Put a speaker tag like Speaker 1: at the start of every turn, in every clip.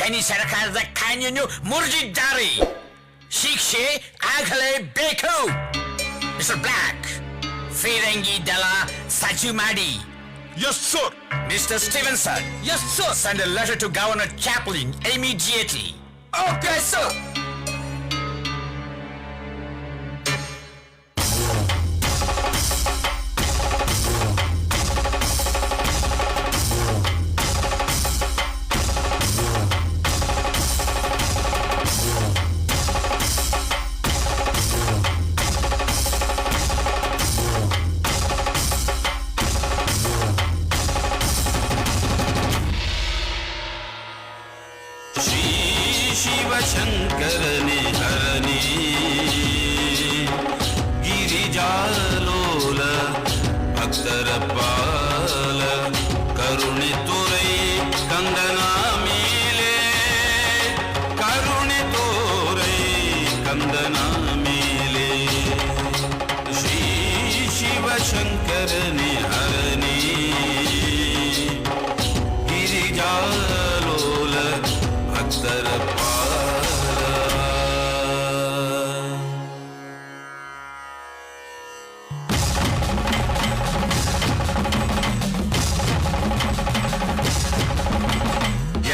Speaker 1: ಗಣಿ ಸರ್ಕಾರದ ಕಾನೂನು ಮುರಿದಿದ್ದಾರೆ. ಶಿಕ್ಷೆ ಆಗಲೇಬೇಕು. ಮಿಸ್ಟರ್ ಬ್ಲ್ಯಾಕ್, ಫಿರಂಗಿ ದಳ ಸಜ್ಜು ಮಾಡಿ.
Speaker 2: Yes, sir.
Speaker 1: Mr. Stevenson.
Speaker 2: Yes, sir.
Speaker 1: Send a letter to Governor Chaplin immediately.
Speaker 2: Okay, sir.
Speaker 3: ಶಿವಶಂಕರನೇ ಹರನೇ ಗಿರಿಜಾಲೋಲ ಭಕ್ತರ ಪಾಲ ಕರುಣೆ ತೋರೈ ಕಂದನ ಮೇಲೆ ಕರುಣೆ ತೋರೈ ಕಂದನ ಮೇಲೆ ಶ್ರೀ ಶಿವಶಂಕರನೇ ಹರನೇ ಗಿರಿಜಾಲೋಲ ಭಕ್ತರ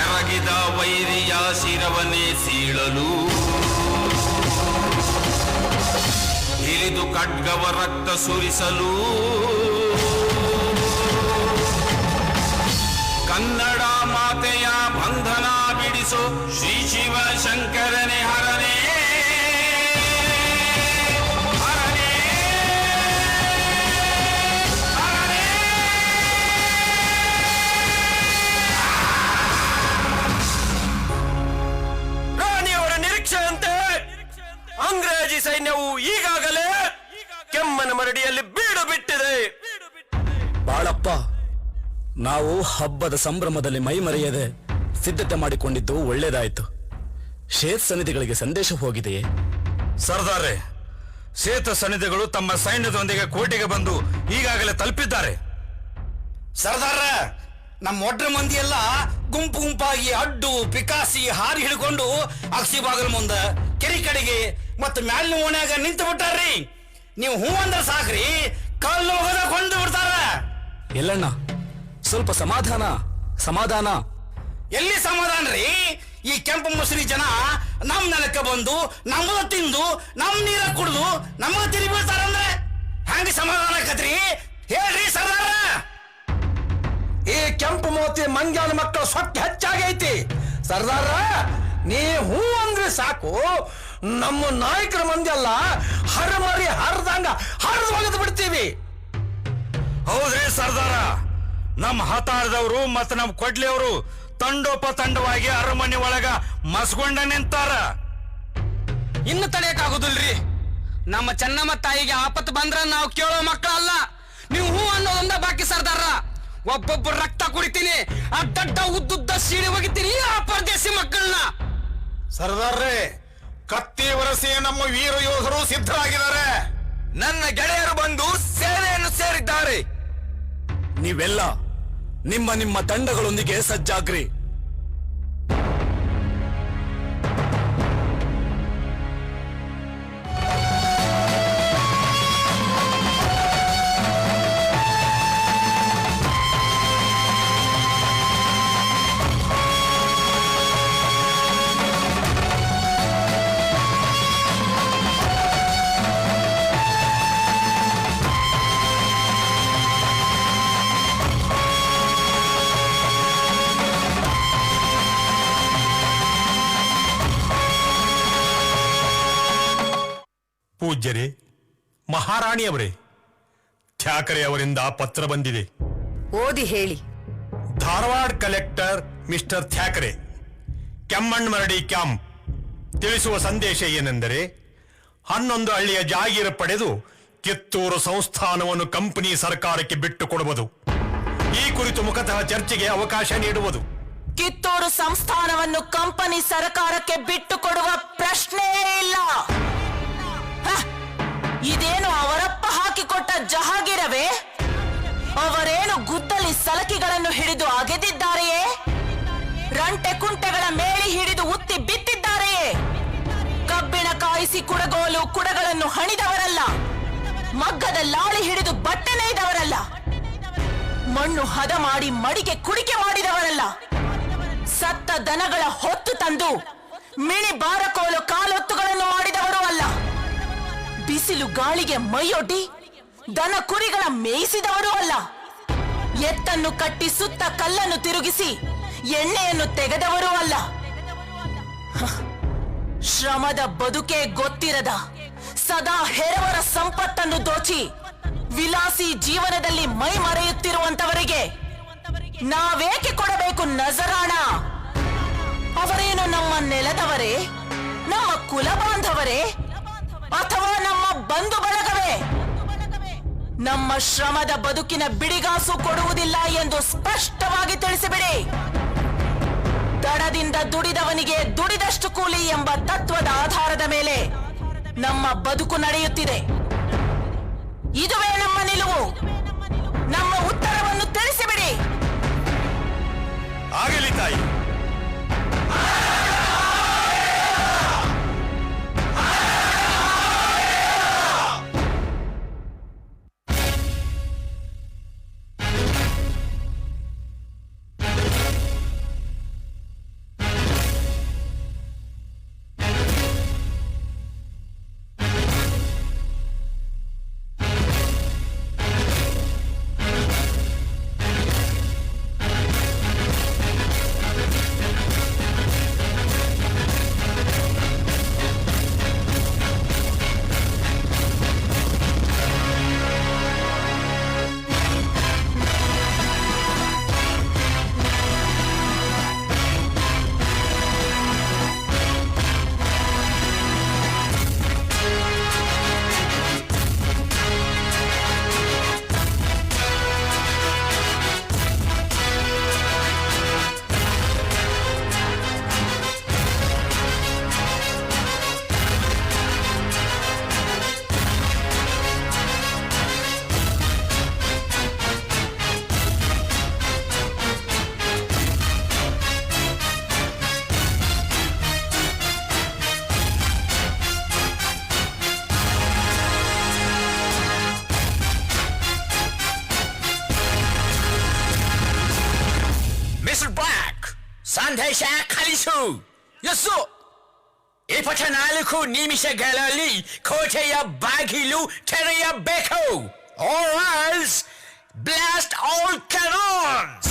Speaker 3: ಎರಗಿದ ವೈರಿಯ ಶಿರವನ್ನೇ ಸೀಳಲು ಇಳಿದು ಖಡ್ಗವ ರಕ್ತ ಸುರಿಸಲು ಕನ್ನಡ ಮಾತೆಯ ಬಂಧನ ಬಿಡಿಸೋ ಶ್ರೀ ಶಿವಶಂಕರನೇ ಹರನೇ
Speaker 2: ಅಂಗ್ರೇಜಿ ಸೈನ್ಯವು ಈಗಾಗಲೇ ಕೆಮ್ಮನ ಮರಡಿಯಲ್ಲಿ ಬೀಡು ಬಿಟ್ಟಿದೆ.
Speaker 4: ಬಾಳಪ್ಪ, ನಾವು ಹಬ್ಬದ ಸಂಭ್ರಮದಲ್ಲಿ ಮೈಮರೆಯದೆ ಸಿದ್ಧತೆ ಮಾಡಿಕೊಂಡಿದ್ದು ಒಳ್ಳೆಯದಾಯಿತು. ಶ್ವೇತ ಸನ್ನಿಧಿಗಳಿಗೆ ಸಂದೇಶ ಹೋಗಿದೆಯೇ?
Speaker 2: ಸರ್ದಾರೆ, ಶ್ವೇತ ಸನ್ನಿಧಿಗಳು ತಮ್ಮ ಸೈನ್ಯದೊಂದಿಗೆ ಕೋಟೆಗೆ ಬಂದು ಈಗಾಗಲೇ ತಲುಪಿದ್ದಾರೆ.
Speaker 4: ಸರ್ದಾರ, ನಮ್ಮ ಒಡ್ರ ಮಂದಿ ಎಲ್ಲ ಗುಂಪು ಗುಂಪಾಗಿ ಅಡ್ಡು ಪಿಕಾಸಿ ಹಾರಿ ಹಿಡ್ಕೊಂಡು ಅಕ್ಷಿ ಬಾಗಲ ಮುಂದ ಕೆರೆ ಕಡೆಗೆ ಮತ್ತು ಮ್ಯಾಲಿನ ಓಣ್ಯಾಗ ನಿಂತು ಬಿಟ್ಟಾರ್ರಿ. ನೀವು ಹೂ ಅಂದ್ರೆ ಸಾಕ್ರಿ, ಕಲ್ಲು ಹೋಗದ ಕೊಂದು ಬಿಡ್ತಾರ. ಎಲ್ಲಣ್ಣ, ಸ್ವಲ್ಪ ಸಮಾಧಾನ. ಎಲ್ಲಿ ಸಮಾಧಾನ ರೀ? ಈ ಕೆಂಪು ಮುಸ್ರಿ ಜನ ನಮ್ ನೆಲಕ್ಕೆ ಬಂದು ನಮ್ದ ತಿಂದು ನಮ್ ನೀರ ಕುಡ್ದು ನಮಗ ತಿರುಗಿ ಬೀಳ್ತಾರಂದ್ರೆ ಹಂಗ ಸಮಾಧಾನ ಆಕತ್ರಿ? ಹೇಳ್ರಿ ಸರ್ದಾರ.
Speaker 5: ಈ ಕೆಂಪು ಮೋತಿ ಮಂಗ್ಯಾನ ಮಕ್ಕಳ ಸೊಕ್ಕ ಹೆಚ್ಚಾಗೈತಿ. ಸರ್ದಾರ, ನೀ ಹೂ ಅಂದ್ರೆ ಸಾಕು, ನಮ್ಮ ನಾಯಕರ ಮಂದಿ ಅಲ್ಲ ಹರಮರಿ ಹರಿದಂಗ ಹರಿದು ಒಗೆದು ಬಿಡ್ತೀವಿ.
Speaker 2: ಹೌದ್ರಿ ಸರ್ದಾರ, ನಮ್ಮ ಹತಾರದವರು ಮತ್ತು ನಮ್ಮ ಕೊಡ್ಲಿಯವರು ತಂಡೋಪತಂಡವಾಗಿ ಅರಮನೆ ಒಳಗ ಮಸ್ಕೊಂಡ ನಿಂತಾರ.
Speaker 6: ಇನ್ನು ತಡೆಯಕ್ಕಾಗುದಿಲ್ರಿ. ನಮ್ಮ ಚೆನ್ನಮ್ಮ ತಾಯಿಗೆ ಆಪತ್ತು ಬಂದ್ರ ನಾವು ಕೇಳೋ ಮಕ್ಕಳಲ್ಲ. ನೀವು ಹೂ ಅನ್ನೋದೊಂದ ಬಾಕಿ ಸರ್ದಾರ. ಒಬ್ಬೊಬ್ಬರು ರಕ್ತ ಕುಡಿತೀನಿ, ಅಡ್ಡಡ್ಡ ಉದ್ದುದ್ದ ಸೀಳಿ ಹೋಗಿತೀನಿ ಆ ಪರದೇಶಿ ಮಕ್ಕಳನ್ನ.
Speaker 2: ಸರ್ದಾರ್ರೆ, ಕತ್ತಿ ವರಸೆ ನಮ್ಮ ವೀರ ಯೋಧರು ಸಿದ್ಧರಾಗಿದ್ದಾರೆ. ನನ್ನ ಗೆಳೆಯರು ಬಂದು ಸೇನೆಯನ್ನು ಸೇರಿದ್ದಾರೆ.
Speaker 4: ನೀವೆಲ್ಲ ನಿಮ್ಮ ತಂಡಗಳೊಂದಿಗೆ ಸಜ್ಜಾಗ್ರಿ.
Speaker 2: ಪೂಜ್ಯರೇ, ಮಹಾರಾಣಿಯವರೇ, ಥ್ಯಾಕರೆ ಅವರಿಂದ ಪತ್ರ ಬಂದಿದೆ.
Speaker 7: ಓದಿ ಹೇಳಿ.
Speaker 2: ಧಾರವಾಡ ಕಲೆಕ್ಟರ್ ಮಿಸ್ಟರ್ ಥ್ಯಾಕರೆ, ಕೆಮ್ಮಣ್ಣ್ ಮರಡಿ ಕ್ಯಾಂಪ್ ತಿಳಿಸುವ ಸಂದೇಶ ಏನೆಂದರೆ, 11 ಹಳ್ಳಿಯ ಜಾಗೀರು ಪಡೆದು ಕಿತ್ತೂರು ಸಂಸ್ಥಾನವನ್ನು ಕಂಪನಿ ಸರ್ಕಾರಕ್ಕೆ ಬಿಟ್ಟು ಕೊಡುವುದು. ಈ ಕುರಿತು ಮುಖತಃ ಚರ್ಚೆಗೆ ಅವಕಾಶ ನೀಡುವುದು.
Speaker 7: ಕಿತ್ತೂರು ಸಂಸ್ಥಾನವನ್ನು ಕಂಪನಿ ಸರ್ಕಾರಕ್ಕೆ ಬಿಟ್ಟು ಕೊಡುವ ಪ್ರಶ್ನೆಯೇ ಇಲ್ಲ. ಇದೇನು ಅವರಪ್ಪ ಹಾಕಿಕೊಟ್ಟ ಜಹಾಗೀರವೇ? ಅವರೇನು ಗುದ್ದಲಿ ಸಲಕಿಗಳನ್ನು ಹಿಡಿದು ಅಗೆದಿದ್ದಾರೆಯೇ? ರಂಟೆ ಕುಂಟೆಗಳ ಮೇಳಿ ವಹಿಸಿ ಕುಡಗೋಲು ಕುಡಗಳನ್ನು ಹಣಿದವರಲ್ಲ, ಮಗ್ಗದ ಲಾಳಿ ಹಿಡಿದು ಬಟ್ಟೆ ನೇಯ್ದವರಲ್ಲ, ಮಣ್ಣು ಹದ ಮಾಡಿ ಮಡಿಗೆ ಕುಡಿಕೆ ಮಾಡಿದವರಲ್ಲ, ಸತ್ತ ದನಗಳ ಹೊತ್ತು ತಂದು ಮಿಣಿ ಬಾರಕೋಲು ಕಾಲೊತ್ತುಗಳನ್ನು ಮಾಡಿದವರು ಅಲ್ಲ, ಬಿಸಿಲು ಗಾಳಿಗೆ ಮೈಯೊಡ್ಡಿ ದನ ಕುರಿಗಳ ಮೇಯಿಸಿದವರು ಅಲ್ಲ, ಎತ್ತನ್ನು ಕಟ್ಟಿ ಸುತ್ತ ಕಲ್ಲನ್ನು ತಿರುಗಿಸಿ ಎಣ್ಣೆಯನ್ನು ತೆಗೆದವರೂ ಅಲ್ಲ. ಶ್ರಮದ ಬದುಕೆ ಗೊತ್ತಿರದ ಸದಾ ಹೆರವರ ಸಂಪತ್ತನ್ನು ದೋಚಿ ವಿಲಾಸಿ ಜೀವನದಲ್ಲಿ ಮೈ ಮರೆಯುತ್ತಿರುವಂತವರಿಗೆ ನಾವೇಕೆ ಕೊಡಬೇಕು ನಜರಾಣ? ಅವರೇನು ನಮ್ಮ ನೆಲದವರೇ, ನಮ್ಮ ಕುಲ ಬಾಂಧವರೇ, ಅಥವಾ ನಮ್ಮ ಬಂಧು ಬಳಗವೇ? ನಮ್ಮ ಶ್ರಮದ ಬದುಕಿನ ಬಿಡಿಗಾಸು ಕೊಡುವುದಿಲ್ಲ ಎಂದು ಸ್ಪಷ್ಟವಾಗಿ ತಿಳಿಸಿಬಿಡಿ. ದಡದಿಂದ ದುಡಿದವನಿಗೆ ದುಡಿದಷ್ಟು ಕೂಲಿ ಎಂಬ ತತ್ವದ ಆಧಾರದ ಮೇಲೆ ನಮ್ಮ ಬದುಕು ನಡೆಯುತ್ತಿದೆ. ಇದುವೇ ನಮ್ಮ ನಿಲುವು. ನಮ್ಮ ಉತ್ತರವನ್ನು ತಿಳಿಸಿಬಿಡಿ.
Speaker 2: ಆಗಲಿ ತಾಯಿ.
Speaker 1: ಸಂದೇಶ ಕಳಿಸು.
Speaker 6: ಯಸ್ಸು.
Speaker 1: 24 ನಿಮಿಷಗಳಲ್ಲಿ ಕೋಟೆಯ ಬಾಗಿಲು ತೆರೆಯಬೇಕು. Or else blast all cannons.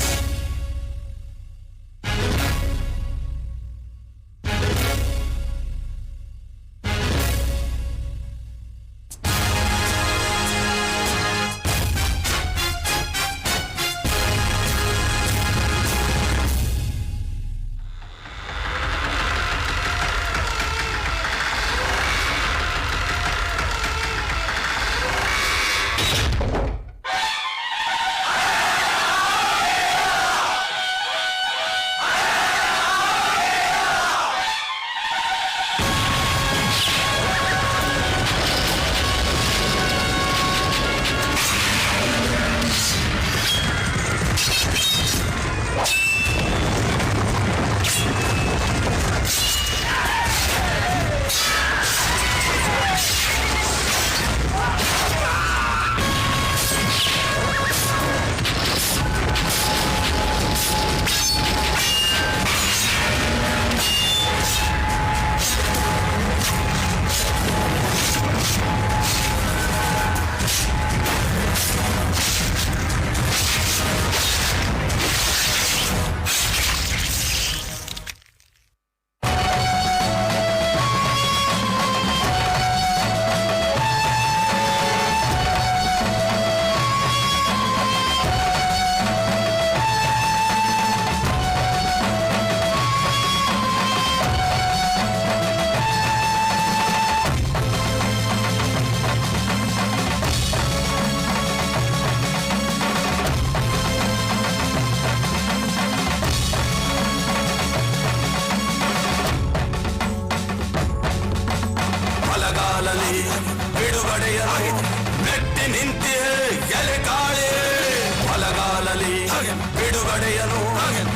Speaker 3: ಬಿಡುಗಡೆಯನು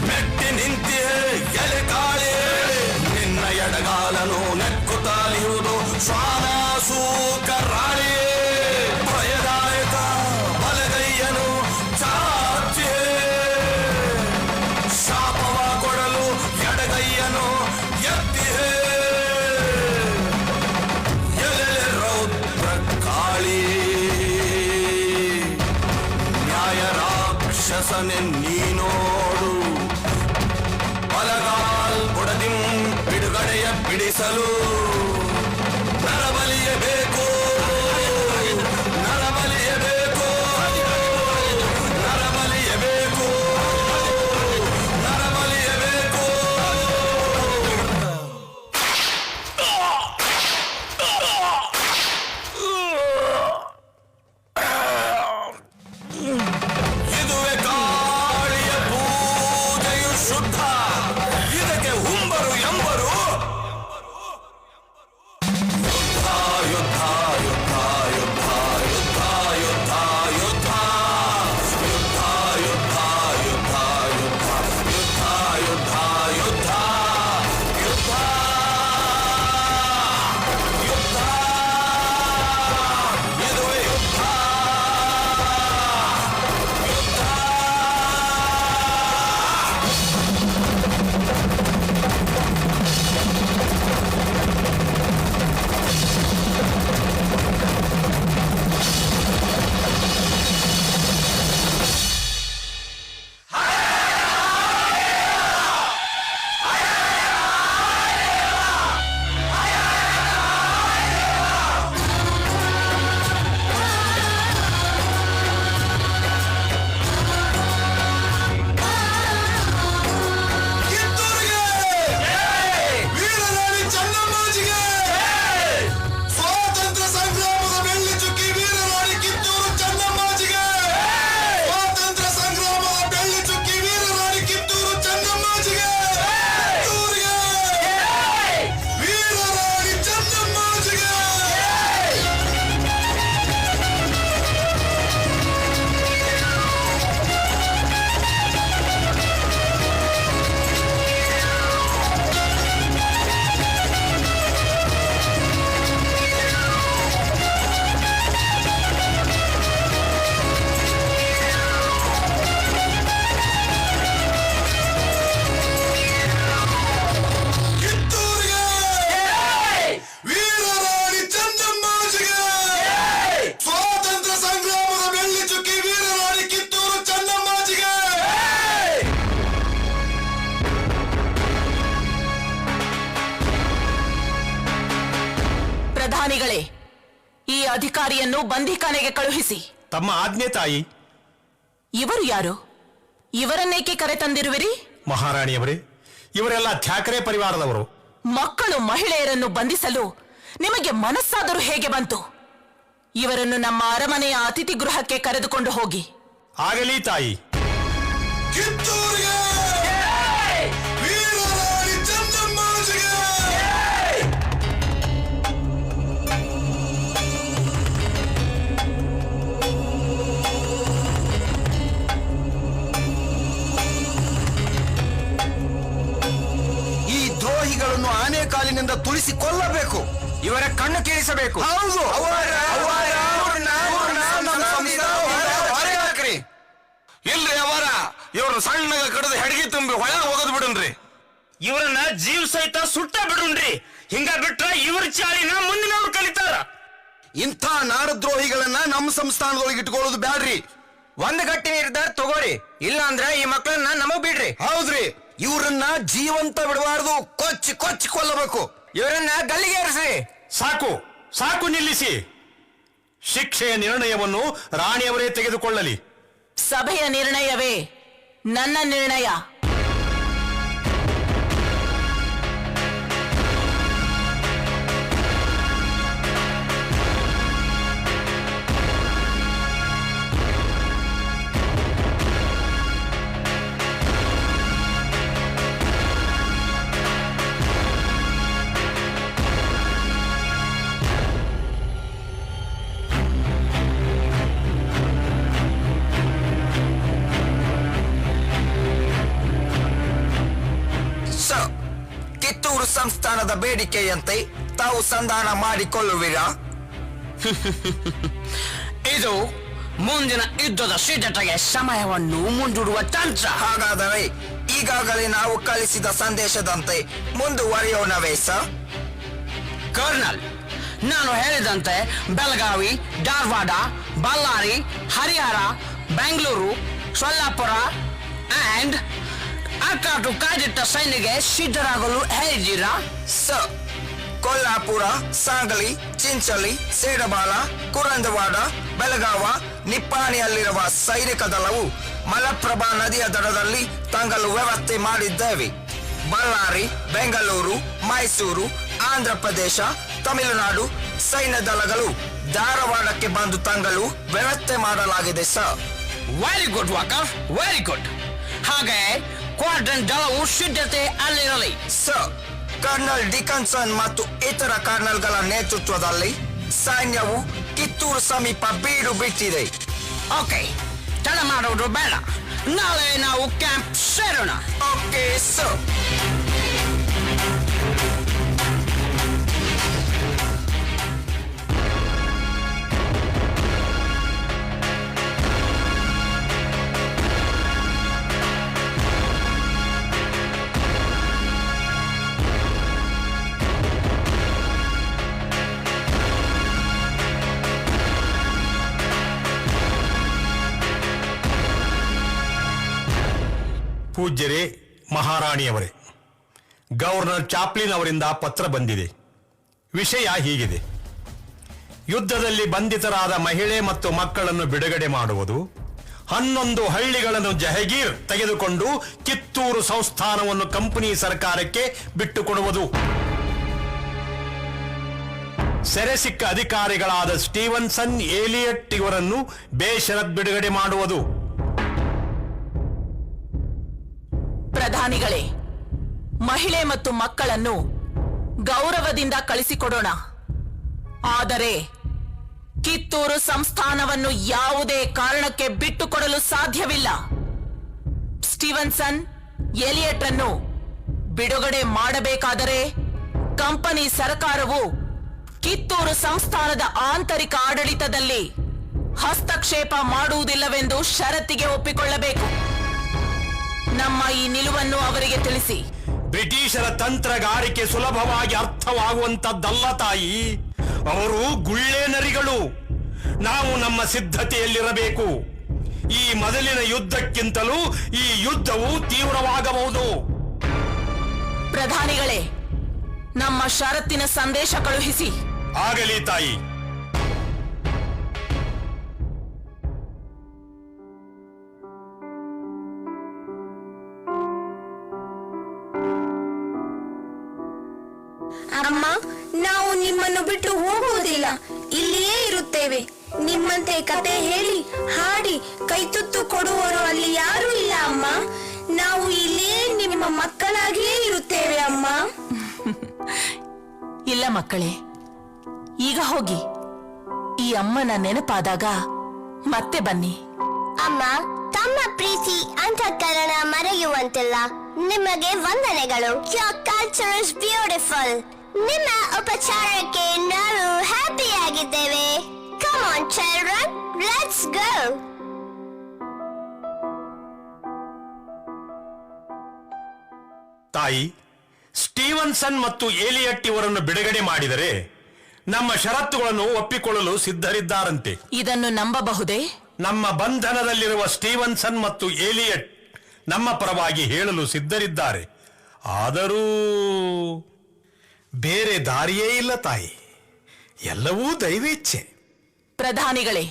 Speaker 3: ಮೆಟ್ಟಿ ನಿಂತಿಯೇ ಎಲೆ ಕಾಳೆ ನಿನ್ನ ಎಡಗಾಲನು ನೆಕ್ಕುತ್ತಾಲಿಯುವುದು ಅರಸನೆ ನೀನೋಡು ಬಲಗಾಲ್ ಬುಡದಿಂ ಬಿಡುಗಡೆಯ ಬಿಡಿಸಲು ನರಬಲಿಯಬೇಕು ನರಬಲಿಯಬೇಕು ನರಬಲಿಯಬೇಕು ನರಬಲಿಯಬೇಕು ಇದುವೆ ಕಾಳಿಯ ಪೂಜೆಯು ಶುದ್ಧ ಇದಕ್ಕೆ ಹುಂಬರು ಎಂಬರು ಯುದ್ಧ ಯುದ್ಧ ಯುದ್ಧ ಯುದ್ಧ ಯುದ್ಧ ಯುದ್ಧ ಯುದ್ಧ ಯುದ್ಧ ಯುದ್ಧ ಯುದ್ಧ ಯುದ್ಧ ಯುದ್ಧ ಯುದ್ಧ ಯುದ್ಧ ಯುದ್ಧ ಇದುವೆ ಯುದ್ಧ ಕಿತ್ತೂರಿಗೆ ವೀರರಾಣಿ ಚೆನ್ನಮ್ಮಾಜಿಗೆ ಸ್ವಾತಂತ್ರ್ಯ ಸಂಗ್ರಾಮದ ಬೆಳ್ಳಿ ಚುಕ್ಕಿ ವೀರರಾಣಿ ಕಿತ್ತೂರು ಚೆನ್ನಮ್ಮಾಜಿಗೆ ಸ್ವಾತಂತ್ರ್ಯ ಸಂಗ್ರಾಮದ ಬೆಳ್ಳಿ ಚುಕ್ಕಿ ವೀರರಾಣಿ ಕಿತ್ತೂರು ಚೆನ್ನಮ್ಮಾಜಿಗೆ ಕಿತ್ತೂರಿಗೆ ವೀರರಾಣಿ ಚೆನ್ನಮ್ಮಾಜಿಗೆ ಕಿತ್ತೂರಿಗೆ ವೀರರಾಣಿ ಚೆನ್ನಮ್ಮಾಜಿಗೆ ಸ್ವಾತಂತ್ರ್ಯ ಸಂಗ್ರಾಮದ ಬೆಳ್ಳಿ ಚುಕ್ಕಿ ವೀರರಾಣಿ ಕಿತ್ತೂರು ಚೆನ್ನಮ್ಮಾಜಿಗೆ
Speaker 7: ಪ್ರಧಾನಿಗಳೇ, ಈ ಅಧಿಕಾರಿಯನ್ನು ಬಂದಿಖಾನೆಗೆ ಕಳುಹಿಸಿ.
Speaker 2: ತಮ್ಮ ಆಜ್ಞೆ ತಾಯಿ.
Speaker 7: ಇವರು ಯಾರು? ಇವರನ್ನೇಕೆ ಕರೆತಂದಿರುವಿರಿ?
Speaker 2: ಮಹಾರಾಣಿಯವರೇ, ಇವರೆಲ್ಲ ಥ್ಯಾಕ್ರೆ ಪರಿವಾರದವರು.
Speaker 7: ಮಕ್ಕಳು ಮಹಿಳೆಯರನ್ನು ಬಂಧಿಸಲು ನಿಮಗೆ ಮನಸ್ಸಾದರೂ ಹೇಗೆ ಬಂತು? ಇವರನ್ನು ನಮ್ಮ ಅರಮನೆಯ ಅತಿಥಿ ಗೃಹಕ್ಕೆ ಕರೆದುಕೊಂಡು ಹೋಗಿ.
Speaker 2: ಆಗಲಿ ತಾಯಿ.
Speaker 3: ಕಿತ್ತೂರಿಗೆ ವೀರರಾಣಿ ಚೆನ್ನಮ್ಮಾಜಿಗೆ
Speaker 4: ಈ ದ್ರೋಹಿಗಳನ್ನು ಆನೆಕಾಲಿನಿಂದ ತುಳಿಸಿ ಕೊಲ್ಲಬೇಕು.
Speaker 6: ಇವರ ಕಣ್ಣು ಕೇಳಿಸಬೇಕು.
Speaker 4: ಹೌದು.
Speaker 3: ಇಲ್ರಿ ಅವರ ಇವ್ರ ಸಣ್ಣಗ ಕಡದ ಹೆಡಗಿ ತುಂಬಿ ಹೊಳ ಹೋಗದ್ ಬಿಡನ್ರಿ.
Speaker 6: ಇವರನ್ನ ಜೀವ ಸಹಿತ ಸುಟ್ಟ ಬಿಡುನ್ರಿ. ಹಿಂಗ ಬಿಟ್ರ ಇವ್ರ ಚಾಳಿನ ಮುಂದಿನವ್ರು ಕಲಿತಾರ.
Speaker 4: ಇಂಥ ನಾಡದ್ರೋಹಿಗಳನ್ನ ನಮ್ಮ ಸಂಸ್ಥಾನದೊಳಗೆ ಇಟ್ಕೊಳ್ಳೋದು ಬ್ಯಾಡ್ರಿ.
Speaker 6: ಒಂದ್ ಗಟ್ಟಿ ನಿರ್ಧಾರ ತಗೋರಿ, ಇಲ್ಲ ಅಂದ್ರೆ ಈ ಮಕ್ಕಳನ್ನ ನಮಗ್ ಬಿಡ್ರಿ.
Speaker 4: ಹೌದ್ರಿ, ಇವ್ರನ್ನ ಜೀವಂತ ಬಿಡಬಾರ್ದು, ಕೊಚ್ಚಿ ಕೊಚ್ಚಿ ಕೊಲ್ಲಬೇಕು.
Speaker 6: ಇವರನ್ನ ಗಲ್ಲಿಗೆ ಏರಿಸಿ.
Speaker 2: ಸಾಕು ಸಾಕು, ನಿಲ್ಲಿಸಿ. ಶಿಕ್ಷೆಯ ನಿರ್ಣಯವನ್ನು ರಾಣಿಯವರೇ ತೆಗೆದುಕೊಳ್ಳಲಿ.
Speaker 7: ಸಭೆಯ ನಿರ್ಣಯವೇ ನನ್ನ ನಿರ್ಣಯ.
Speaker 4: ಕಿತ್ತೂರು ಸಂಸ್ಥಾನದ ಬೇಡಿಕೆಯಂತೆ ತಾವು ಸಂಧಾನ ಮಾಡಿಕೊಳ್ಳುವಿರಾ?
Speaker 6: ಇದು ಮುಂದಿನ ಯುದ್ಧದ ಸಿದ್ಧತೆಗೆ ಸಮಯವನ್ನು ಮುಂದೂಡುವ ತಂತ್ರ.
Speaker 4: ಹಾಗಾದರೆ ಈಗಾಗಲೇ ನಾವು ಕಳಿಸಿದ ಸಂದೇಶದಂತೆ ಮುಂದುವರಿಯೋಣವೇ ಸರ್?
Speaker 6: ಕರ್ನಲ್, ನಾನು ಹೇಳಿದಂತೆ ಬೆಳಗಾವಿ, ಧಾರವಾಡ, ಬಳ್ಳಾರಿ, ಹರಿಹರ, ಬೆಂಗಳೂರು, ಸೊಲ್ಲಾಪುರ ಅಂಡ್ ಅಕ್ಕಾಟು ಕಾದಿಟ್ಟ ಸೈನಿಗೆ ಸಿದ್ಧರಾಗಲು ಹೇಳಿದ್ದೀರಾ?
Speaker 8: ಸರ್, ಕೊಲ್ಲಾಪುರ, ಸಾಂಗಲಿ, ಚಿಂಚಲಿ, ಸೇಡಬಾಲ, ಕುರಂದವಾಡ, ಬೆಳಗಾವ, ನಿಪ್ಪಾಣಿಯಲ್ಲಿರುವ ಸೈನಿಕ ದಳವು ಮಲಪ್ರಭಾ ನದಿಯ ದಡದಲ್ಲಿ ತಂಗಲು ವ್ಯವಸ್ಥೆ ಮಾಡಿದ್ದೇವೆ. ಬಳ್ಳಾರಿ, ಬೆಂಗಳೂರು, ಮೈಸೂರು, ಆಂಧ್ರ ಪ್ರದೇಶ, ತಮಿಳುನಾಡು ಸೈನ್ಯ ದಳಗಳು ಧಾರವಾಡಕ್ಕೆ ಬಂದು ತಂಗಲು ವ್ಯವಸ್ಥೆ ಮಾಡಲಾಗಿದೆ sir.
Speaker 6: Very good walker, very good. ಹಾಗೆ ಕ್ವಾಡ್ರನ್ ದಳವು ಸಿದ್ಧತೆ ಅಲ್ಲಿರಲಿ.
Speaker 8: ಸರ್, ಕರ್ನಲ್ ಡಿಕನ್ಸನ್ ಮತ್ತು ಇತರ ಕರ್ನಲ್ಗಳ ನೇತೃತ್ವದಲ್ಲಿ ಸೈನ್ಯವು ಕಿತ್ತೂರು ಸಮೀಪ ಬೀಡು ಬಿಟ್ಟಿದೆ.
Speaker 6: ಓಕೆ, ತಡ ಮಾಡೋದು ಬೇಡ. ನಾಳೆ ನಾವು ಕ್ಯಾಂಪ್ ಸೇರೋಣ.
Speaker 8: Okay sir.
Speaker 2: ಪೂಜ್ಯರೇ, ಮಹಾರಾಣಿಯವರೇ, ಗವರ್ನರ್ ಚಾಪ್ಲಿನ್ ಅವರಿಂದ ಪತ್ರ ಬಂದಿದೆ. ವಿಷಯ ಹೀಗಿದೆ: ಯುದ್ಧದಲ್ಲಿ ಬಂಧಿತರಾದ ಮಹಿಳೆ ಮತ್ತು ಮಕ್ಕಳನ್ನು ಬಿಡುಗಡೆ ಮಾಡುವುದು, 11 ಹಳ್ಳಿಗಳನ್ನು ಜಹಗೀರ್ ತೆಗೆದುಕೊಂಡು ಕಿತ್ತೂರು ಸಂಸ್ಥಾನವನ್ನು ಕಂಪನಿ ಸರ್ಕಾರಕ್ಕೆ ಬಿಟ್ಟುಕೊಡುವುದು, ಸೆರೆ ಸಿಕ್ಕ ಅಧಿಕಾರಿಗಳಾದ ಸ್ಟೀವನ್ಸನ್, ಏಲಿಯಟ್ ಇವರನ್ನು ಬೇಷರತ್ ಬಿಡುಗಡೆ ಮಾಡುವುದು.
Speaker 7: ಪ್ರಧಾನಿಗಳೇ, ಮಹಿಳೆ ಮತ್ತು ಮಕ್ಕಳನ್ನು ಗೌರವದಿಂದ ಕಳಿಸಿಕೊಡೋಣ. ಆದರೆ ಕಿತ್ತೂರು ಸಂಸ್ಥಾನವನ್ನು ಯಾವುದೇ ಕಾರಣಕ್ಕೆ ಬಿಟ್ಟುಕೊಡಲು ಸಾಧ್ಯವಿಲ್ಲ. ಸ್ಟೀವನ್ಸನ್, ಎಲಿಯಟ್ ಅನ್ನು ಬಿಡುಗಡೆ ಮಾಡಬೇಕಾದರೆ ಕಂಪನಿ ಸರ್ಕಾರವು ಕಿತ್ತೂರು ಸಂಸ್ಥಾನದ ಆಂತರಿಕ ಆಡಳಿತದಲ್ಲಿ ಹಸ್ತಕ್ಷೇಪ ಮಾಡುವುದಿಲ್ಲವೆಂದು ಷರತ್ತಿಗೆ ಒಪ್ಪಿಕೊಳ್ಳಬೇಕು. ನಮ್ಮ ಈ ನಿಲುವನ್ನು ಅವರಿಗೆ ತಿಳಿಸಿ.
Speaker 2: ಬ್ರಿಟಿಷರ ತಂತ್ರಗಾರಿಕೆ ಸುಲಭವಾಗಿ ಅರ್ಥವಾಗುವಂತದ್ದಲ್ಲ ತಾಯಿ. ಅವರು ಗುಳ್ಳೆ ನರಿಗಳು. ನಾವು ನಮ್ಮ ಸಿದ್ಧತೆಯಲ್ಲಿರಬೇಕು. ಈ ಮೊದಲಿನ ಯುದ್ಧಕ್ಕಿಂತಲೂ ಈ ಯುದ್ಧವು ತೀವ್ರವಾಗಬಹುದು.
Speaker 7: ಪ್ರಧಾನಿಗಳೇ, ನಮ್ಮ ಷರತ್ತಿನ ಸಂದೇಶ ಕಳುಹಿಸಿ.
Speaker 2: ಆಗಲಿ ತಾಯಿ.
Speaker 9: ಅಮ್ಮ, ನಾವು ನಿಮ್ಮನ್ನು ಬಿಟ್ಟು ಹೋಗುವುದಿಲ್ಲ, ಇಲ್ಲಿಯೇ ಇರುತ್ತೇವೆ. ನಿಮ್ಮಂತೆ ಕತೆ ಹೇಳಿ ಹಾಡಿ ಕೈತುತ್ತು ಕೊಡುವವರು ಅಲ್ಲಿ ಯಾರೂ ಇಲ್ಲ ಅಮ್ಮ. ನಾವು ಇಲ್ಲಿಯೇ ನಿಮ್ಮ ಮಕ್ಕಳಾಗಿಯೇ ಇರುತ್ತೇವೆ ಅಮ್ಮ.
Speaker 7: ಇಲ್ಲ ಮಕ್ಕಳೇ, ಈಗ ಹೋಗಿ. ಈ ಅಮ್ಮನ ನೆನಪಾದಾಗ ಮತ್ತೆ ಬನ್ನಿ.
Speaker 10: ಅಮ್ಮ, ತಮ್ಮ ಪ್ರೀತಿ ಅಂತಃಕರಣ ಮರೆಯುವಂತಿಲ್ಲ. ನಿಮಗೆ ವಂದನೆಗಳು. Your culture is beautiful. ನಿಮ್ಮ ಉಪಚಾರಕ್ಕೆ ನಾವು ಹ್ಯಾಪಿ ಆಗಿದ್ದೇವೆ. Come on children, let's go.
Speaker 2: ತಾಯಿ, ಸ್ಟೀವನ್ಸನ್ ಮತ್ತು ಏಲಿಯಟ್ ಇವರನ್ನು ಬಿಡುಗಡೆ ಮಾಡಿದರೆ ನಮ್ಮ ಷರತ್ತುಗಳನ್ನು ಒಪ್ಪಿಕೊಳ್ಳಲು ಸಿದ್ಧರಿದ್ದಾರಂತೆ.
Speaker 7: ಇದನ್ನು ನಂಬಬಹುದೇ?
Speaker 2: ನಮ್ಮ ಬಂಧನದಲ್ಲಿರುವ ಸ್ಟೀವನ್ಸನ್ ಮತ್ತು ಏಲಿಯಟ್ ನಮ್ಮ ಪರವಾಗಿ ಹೇಳಲು ಸಿದ್ಧರಿದ್ದಾರೆ. ಆದರೂ ಬೇರೆ ದಾರಿಯೇ ಇಲ್ಲ ತಾಯಿ. ಎಲ್ಲವೂ ದೈವೇಚ್ಛೆ.
Speaker 7: ಪ್ರಧಾನಿಗಳೇ,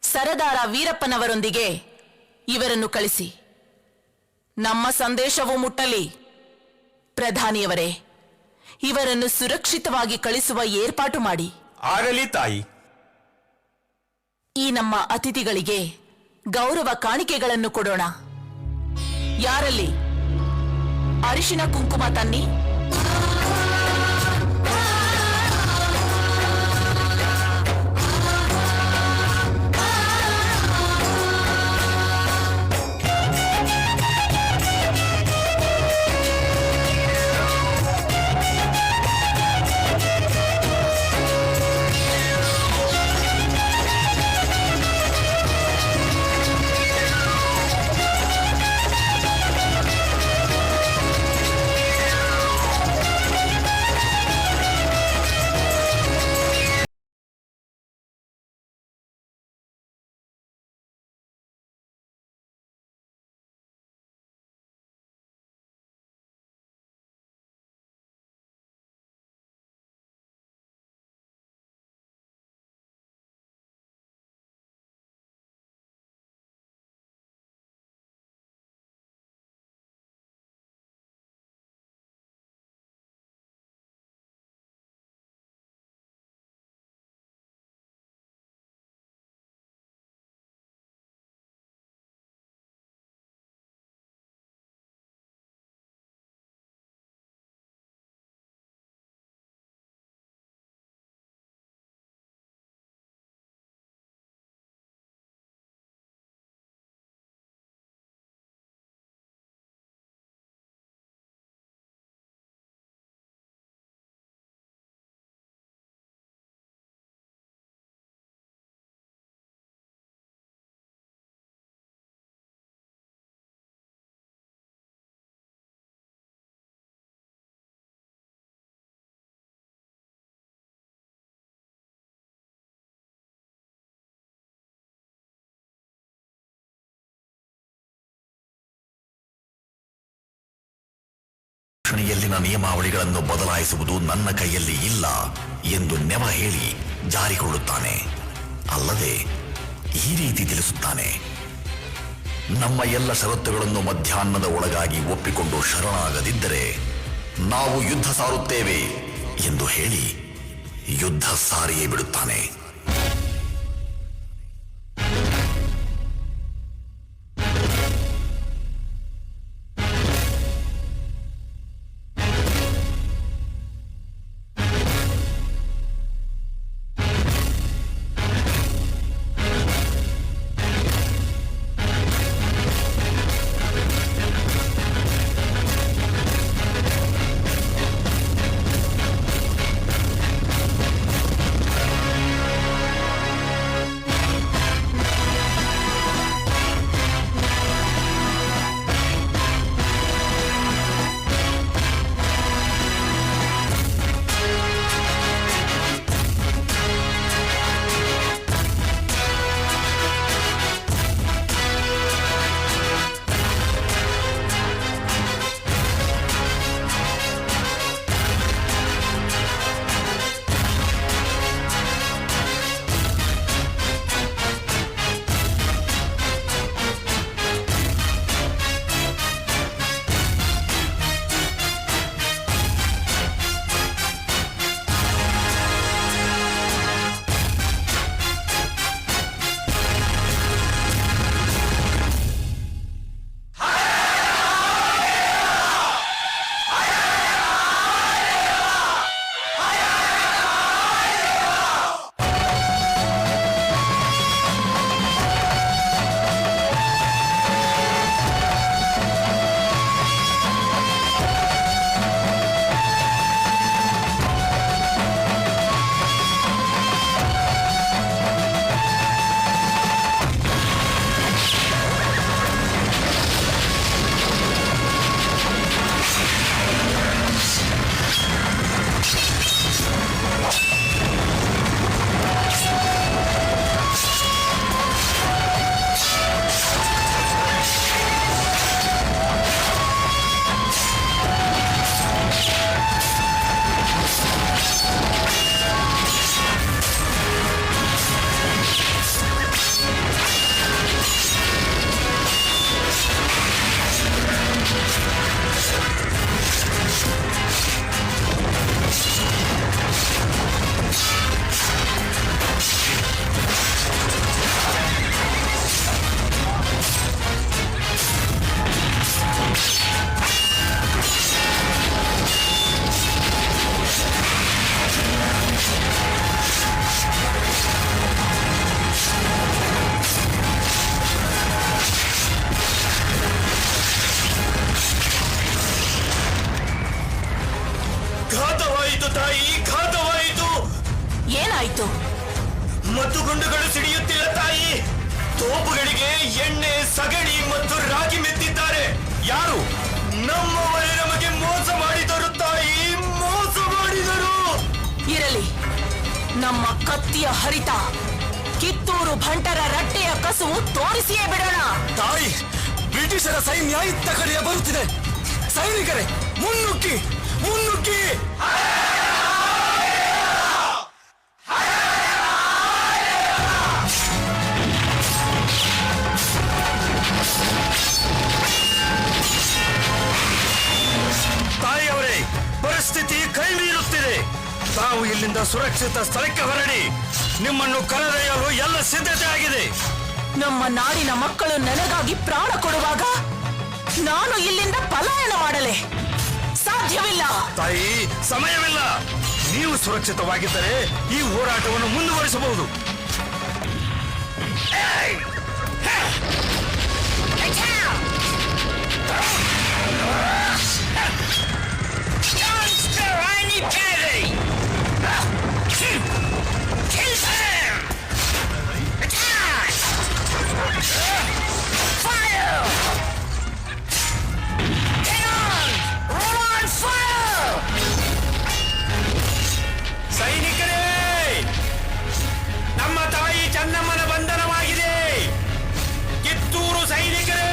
Speaker 7: ಸರದಾರ ವೀರಪ್ಪನವರೊಂದಿಗೆ ಇವರನ್ನು ಕಳಿಸಿ. ನಮ್ಮ ಸಂದೇಶವು ಮುಟ್ಟಲಿ. ಪ್ರಧಾನಿಯವರೇ, ಇವರನ್ನು ಸುರಕ್ಷಿತವಾಗಿ ಕಳಿಸುವ ಏರ್ಪಾಟು ಮಾಡಿ.
Speaker 2: ಆಗಲಿ ತಾಯಿ.
Speaker 7: ಈ ನಮ್ಮ ಅತಿಥಿಗಳಿಗೆ ಗೌರವ ಕಾಣಿಕೆಗಳನ್ನು ಕೊಡೋಣ. ಯಾರಲ್ಲಿ ಅರಿಶಿನ ಕುಂಕುಮ ತನ್ನಿ.
Speaker 11: ರಕ್ಷಣೆಯಲ್ಲಿನ ನಿಯಮಾವಳಿಗಳನ್ನು ಬದಲಾಯಿಸುವುದು ನನ್ನ ಕೈಯಲ್ಲಿ ಇಲ್ಲ ಎಂದು ನೆವ ಹೇಳಿ ಜಾರಿಕೊಳ್ಳುತ್ತಾನೆ. ಅಲ್ಲದೆ ಈ ರೀತಿ ತಿಳಿಸುತ್ತಾನೆ: ನಮ್ಮ ಎಲ್ಲ ಷರತ್ತುಗಳನ್ನು ಮಧ್ಯಾಹ್ನದ ಒಳಗಾಗಿ ಒಪ್ಪಿಕೊಂಡು ಶರಣಾಗದಿದ್ದರೆ ನಾವು ಯುದ್ಧ ಸಾರುತ್ತೇವೆ ಎಂದು ಹೇಳಿ ಯುದ್ಧ ಸಾರಿಯೇ ಬಿಡುತ್ತಾನೆ.
Speaker 7: ಏನಾಯ್ತು?
Speaker 2: ಮತ್ತು ಗುಂಡುಗಳು ಸಿಡಿಯುತ್ತಿಲ್ಲ ತಾಯಿ. ತೋಪುಗಳಿಗೆ ಎಣ್ಣೆ, ಸಗಣಿ ಮತ್ತು ರಾಗಿ ಮೆತ್ತಿದ್ದಾರೆ. ಯಾರು? ನಮ್ಮವರೇ ನಮಗೆ ಮೋಸ ಮಾಡಿದರು ತಾಯಿ, ಮೋಸ ಮಾಡಿದರು.
Speaker 7: ಇರಲಿ, ನಮ್ಮ ಕತ್ತಿಯ ಹರಿತ ಕಿತ್ತೂರು ಭಂಟರ ರಟ್ಟೆಯ ಕಸುವು ತೋರಿಸಿಯೇ ಬಿಡೋಣ.
Speaker 5: ತಾಯಿ, ಬ್ರಿಟಿಷರ ಸೈನ್ಯ ಇತ್ತ ಕಡೆಯ ಬರುತ್ತಿದೆ. ಸೈನಿಕರೇ, ಮುನ್ನುಗ್ಗಿ ಮುನ್ನುಗ್ಗಿ!
Speaker 2: ತಾಯಿಯವರೇ, ಪರಿಸ್ಥಿತಿ ಕೈ ಮೀರುತ್ತಿದೆ. ತಾವು ಇಲ್ಲಿಂದ ಸುರಕ್ಷಿತ ಸ್ಥಳಕ್ಕೆ ಹೊರಡಿ. ನಿಮ್ಮನ್ನು ಕರೆದೊಯ್ಯಲು ಎಲ್ಲ ಸಿದ್ಧತೆ ಆಗಿದೆ.
Speaker 7: ನಮ್ಮ ನಾಡಿನ ಮಕ್ಕಳು ನನಗಾಗಿ ಪ್ರಾಣ ಕೊಡುವಾಗ ನಾನು ಇಲ್ಲಿಂದ ಪಲಾಯನ ಮಾಡಲೆ? ಸಾಧ್ಯವಿಲ್ಲ.
Speaker 2: ತಾಯಿ, ಸಮಯವಿಲ್ಲ. ನೀವು ಸುರಕ್ಷಿತವಾಗಿದ್ದರೆ ಈ ಹೋರಾಟವನ್ನು ಮುಂದುವರಿಸಬಹುದು. ಸೈನಿಕರೇ, ನಮ್ಮ ತಾಯಿ ಚೆನ್ನಮ್ಮನ ಬಂಧನವಾಗಿದೆ. ಕಿತ್ತೂರು ಸೈನಿಕರೇ,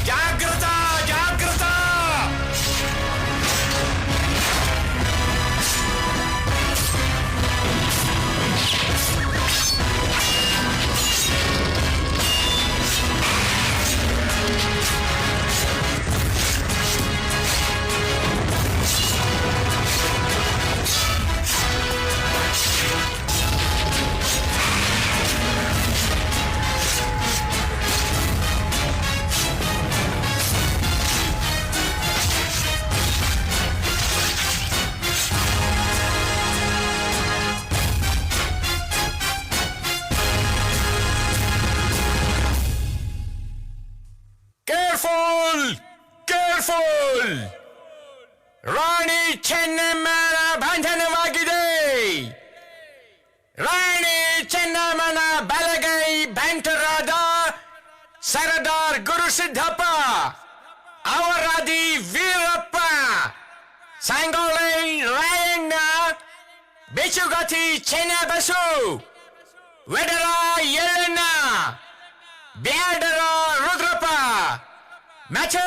Speaker 2: ಜಾಗೃತ ಜಾಗೃತ!
Speaker 1: ರಾಣಿ ಚೆನ್ನಮ್ಮನ ಬಲಗೈ ಬಂಟರಾದ ಸರದಾರ್ ಗುರುಸಿದ್ದಪ್ಪ, ಅವರಾದಿ ವೀರಪ್ಪ, ಸಂಗೊಳ್ಳಿ ರಾಯಣ್ಣ, ಬಿಚ್ಚುಗತ್ತಿ ಚೆನ್ನಬಸು, ವೆಡರ ಯಲ್ಲಣ್ಣ, ಬ್ಯಾಡರ ರುದ್ರಪ್ಪ ಮತ್ತು